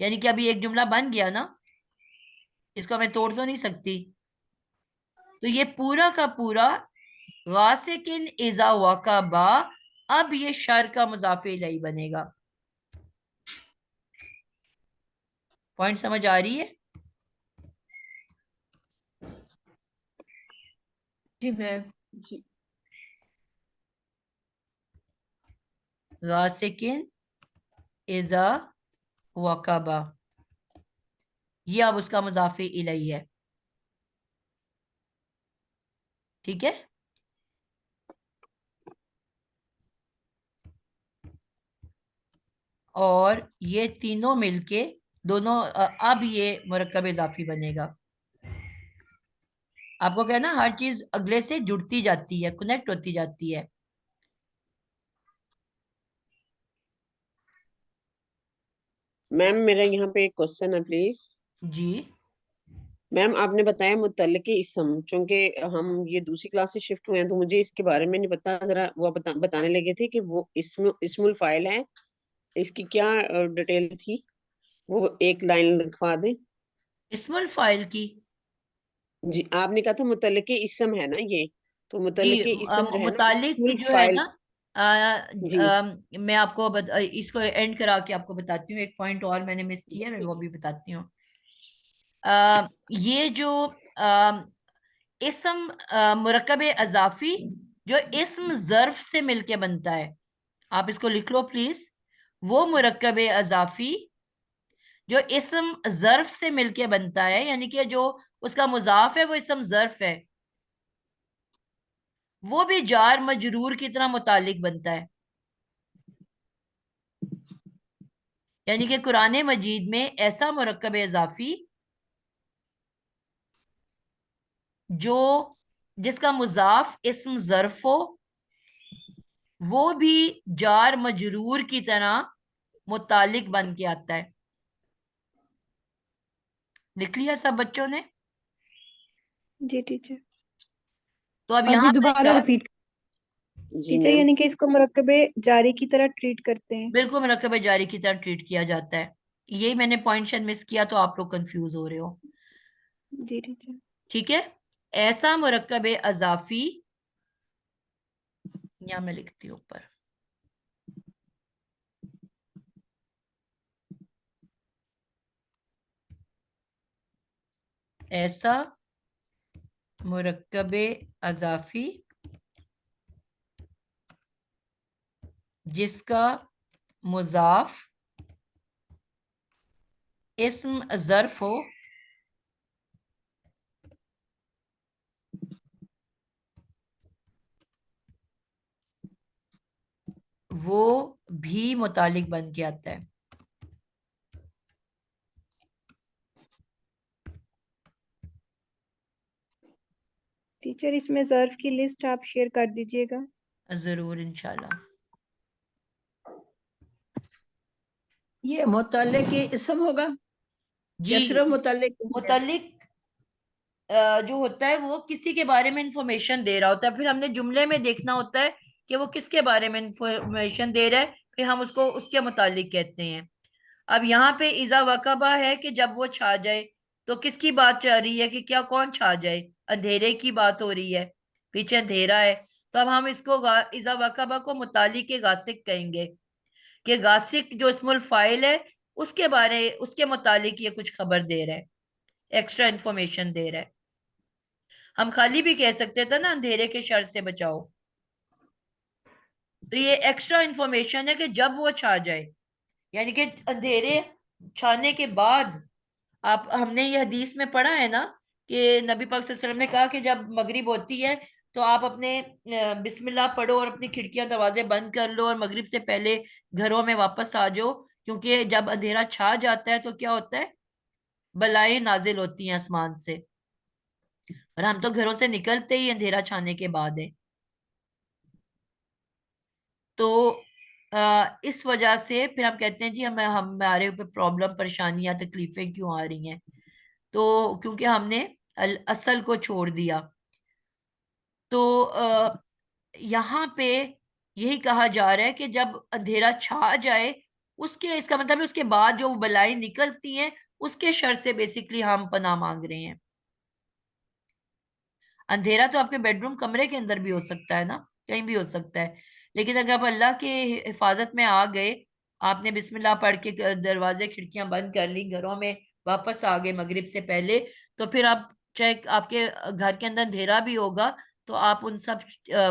यानी कि अभी एक जुमला बन गया ना, इसको मैं तोड़ तो नहीं सकती। तो ये पूरा का पूरा गासिकिन इजा वकाबा, अब ये शर का मुजाफे इलैहि बनेगा। पॉइंट समझ आ रही है? जी मैम। जी गासिकिन इजा वकाबा, ये अब उसका मुजाफे इलैहि है। ठीक है, और ये तीनों मिलके दोनों अब ये मुरक्कब इजाफी बनेगा। आपको क्या है ना, हर चीज अगले से जुड़ती जाती है, कनेक्ट होती जाती है। मैम मेरा यहाँ पे एक क्वेश्चन है प्लीज। जी मैम आपने बताया मुतल्लिक़ इस्म, चूंकि हम ये दूसरी क्लास से शिफ्ट हुए हैं तो मुझे इसके बारे में नहीं पता, जरा वो बताने लगे थे कि वो इस्मुल फाइल है, इसकी क्या डिटेल थी, वो एक लाइन लिखवा दें। इस्मुल फाइल की, जी आपने कहा था मुतल्लिक़ इस्म है ना ये, तो जी मुतल्लिक़ इस्म जो है ना मुतालिक की इस्मुल जो है फाइल। ना, जी मैं आपको इसको एंड करा के आपको बताती हूँ। एक पॉइंट और मैंने मिस किया, मैं वो भी बताती हूँ। ये जो इस्म मुरक्कब अजाफी जो इस्म ज़र्फ से मिलके बनता है, आप इसको लिख लो प्लीज। वो मुरक्कब अजाफी जो इस्म ज़र्फ से मिलके बनता है, यानी कि जो उसका मुजाफ है वो इस्म ज़र्फ है, वो भी जार मजरूर की तरह मुतालिक बनता है। यानी कि कुरान मजीद में ऐसा मुरक्कब इजाफी जो जिसका मुजाफ इस्म ज़र्फ हो, वो भी जार मजरूर की तरह मुतालिक बन के आता है। लिख लिया सब बच्चों ने? जी टीचर। तो अब हाँ जी, यहां दोबारा तक रिपीट। जी टीचर मैम। यानी कि इसको मुरक्कबे जारी की तरह ट्रीट करते हैं। बिल्कुल मुरक्कबे जारी की तरह ट्रीट किया जाता है। यही मैंने पॉइंट शायद मिस किया तो आप लोग कंफ्यूज हो रहे हो। जी टीचर। ठीक है, ऐसा मुरक्कबे अजाफी, यहाँ मैं लिखती हूँ ऊपर, ऐसा मुरक्कबे अजाफी जिसका मुजाफ इस्म ज़र्फ हो, वो भी मुतालिक बन के आता है। टीचर इसमें ज़र्फ की लिस्ट आप शेयर कर दीजिएगा। जरूर इंशाल्लाह। ये मुतल्ले के इसम होगा या जी, सिर्फ मुतल्ले के ही है? मुतालिक जो होता है वो किसी के बारे में इंफॉर्मेशन दे रहा होता है, फिर हमने जुमले में देखना होता है कि वो किसके बारे में इंफॉर्मेशन दे रहा है, फिर हम उसको उसके मुतालिक कहते हैं। अब यहाँ पे इजा वकबा है कि जब वो छा जाए, तो किसकी बात चल रही है कि क्या कौन छा जाए? अंधेरे की बात हो रही है, पीछे अंधेरा है। तो अब हम इसको इजा वकबा को मुतालिक गासिक कहेंगे कि गासिक जो इस्मुल फाइल है उसके मुतालिक ये कुछ खबर दे रहा है, एक्स्ट्रा इंफॉर्मेशन दे रहा है। हम खाली भी कह सकते थे ना, अंधेरे के शर से बचाओ। तो ये एक्स्ट्रा इंफॉर्मेशन है कि जब वो छा जाए, यानी कि अंधेरे छाने के बाद, आप हमने ये हदीस में पढ़ा है ना कि नबी पाक सल्लल्लाहु अलैहि वसल्लम ने कहा कि जब मगरिब होती है तो आप अपने बिस्मिल्लाह पढ़ो और अपनी खिड़कियां दरवाजे बंद कर लो और मगरिब से पहले घरों में वापस आ जाओ, क्योंकि जब अंधेरा छा जाता है तो क्या होता है, बलाएं नाजिल होती हैं आसमान से, और हम तो घरों से निकलते ही अंधेरा छाने के बाद है। तो इस वजह से फिर हम कहते हैं जी हमारे ऊपर प्रॉब्लम परेशानियां तकलीफें क्यों आ रही हैं, तो क्योंकि हमने असल को छोड़ दिया। तो यहाँ पे यही कहा जा रहा है कि जब अंधेरा छा जाए, उसके इसका मतलब है उसके बाद जो बलाएं निकलती हैं उसके शर से बेसिकली हम पनाह मांग रहे हैं। अंधेरा तो आपके बेडरूम कमरे के अंदर भी हो सकता है ना, कहीं भी हो सकता है, लेकिन अगर आप अल्लाह के हिफाजत में आ गए, आपने बिस्मिल्लाह पढ़ के दरवाजे खिड़कियां बंद कर ली, घरों में वापस आ गए मगरिब से पहले, तो फिर आप चाहे आपके घर के अंदर अंधेरा भी होगा तो आप उन सब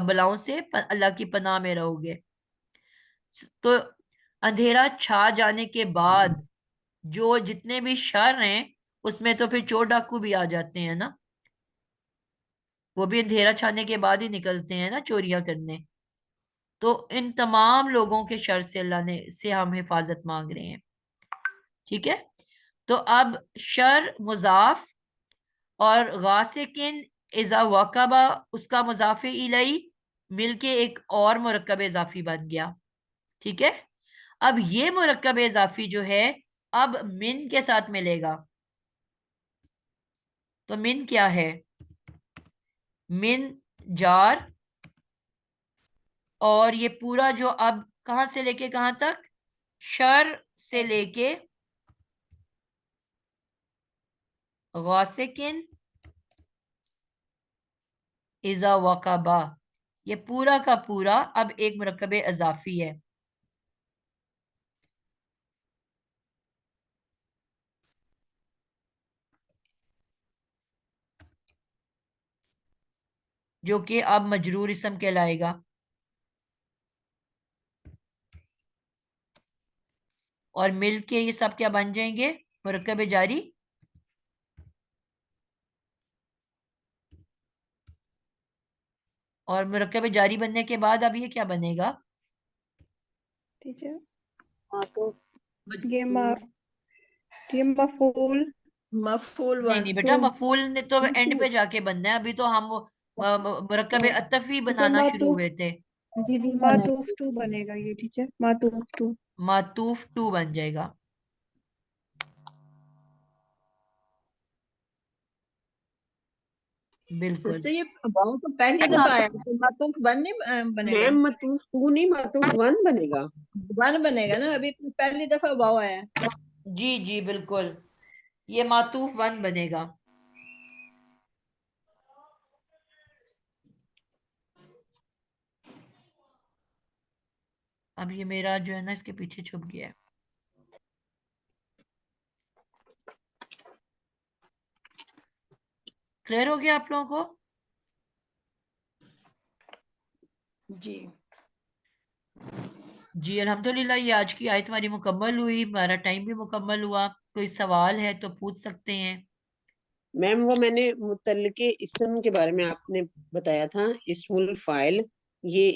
बलाओं से अल्लाह की पनाह में रहोगे। तो अंधेरा छा जाने के बाद जो जितने भी शर हैं उसमें तो फिर चोर डाकू भी आ जाते हैं ना, वो भी अंधेरा छाने के बाद ही निकलते हैं ना चोरियां करने। तो इन तमाम लोगों के शर से अल्लाह ने से हम हिफाजत मांग रहे हैं। ठीक है, तो अब शर मुजाफ और गासिकिन इजा वकबा उसका मुजाफे इलई मिलके एक और मुरक्कब इजाफी बन गया। ठीक है, अब ये मुरक्कब इजाफी जो है अब मिन के साथ मिलेगा। तो मिन क्या है? मिन जार, और ये पूरा जो अब कहां से लेके कहां तक, शर से लेके गासिकिन इजा वकबा, ये पूरा का पूरा अब एक मुरक्कब इजाफी है। जो कि अब मजरूर इस्म कहलाएगा। और मिलके ये सब क्या बन जाएंगे? मुरक्कब जारी। और मुरक्कब जारी बनने के बाद अब ये क्या बनेगा? टीचर ये मजबूर ये मफूल मफूल नहीं नहीं बेटा, टू मफूल ने तो एंड पे जाके बनना है, अभी तो हम मुरक्कब अतफी टीचर बनाना शुरू मातूफ। हुए थे। जी जी मातूफ टू बनेगा ये टीचर, मातूफ टू। मातूफ टू बन जाएगा। बिल्कुल। सिस्टर ये वाव तो पहली दफा आया तो मातूफ वन नहीं बनेगा, मैम मतूफ 2 नहीं, मतूफ 1 बनेगा। वन बनेगा ना, अभी पहली दफा वाव आया है। जी जी बिल्कुल, ये मातूफ 1 बनेगा। अब ये मेरा जो है ना इसके पीछे छुप गया है। क्लियर हो गया आप लोगों को? जी जी अल्हम्दुलिल्लाह, ये आज की आयत हमारी मुकम्मल हुई, हमारा टाइम भी मुकम्मल हुआ। कोई सवाल है तो पूछ सकते हैं। मैम वो मैंने मुतल्लिके इस्म के बारे में आपने बताया था, इस्मुल फाइल, ये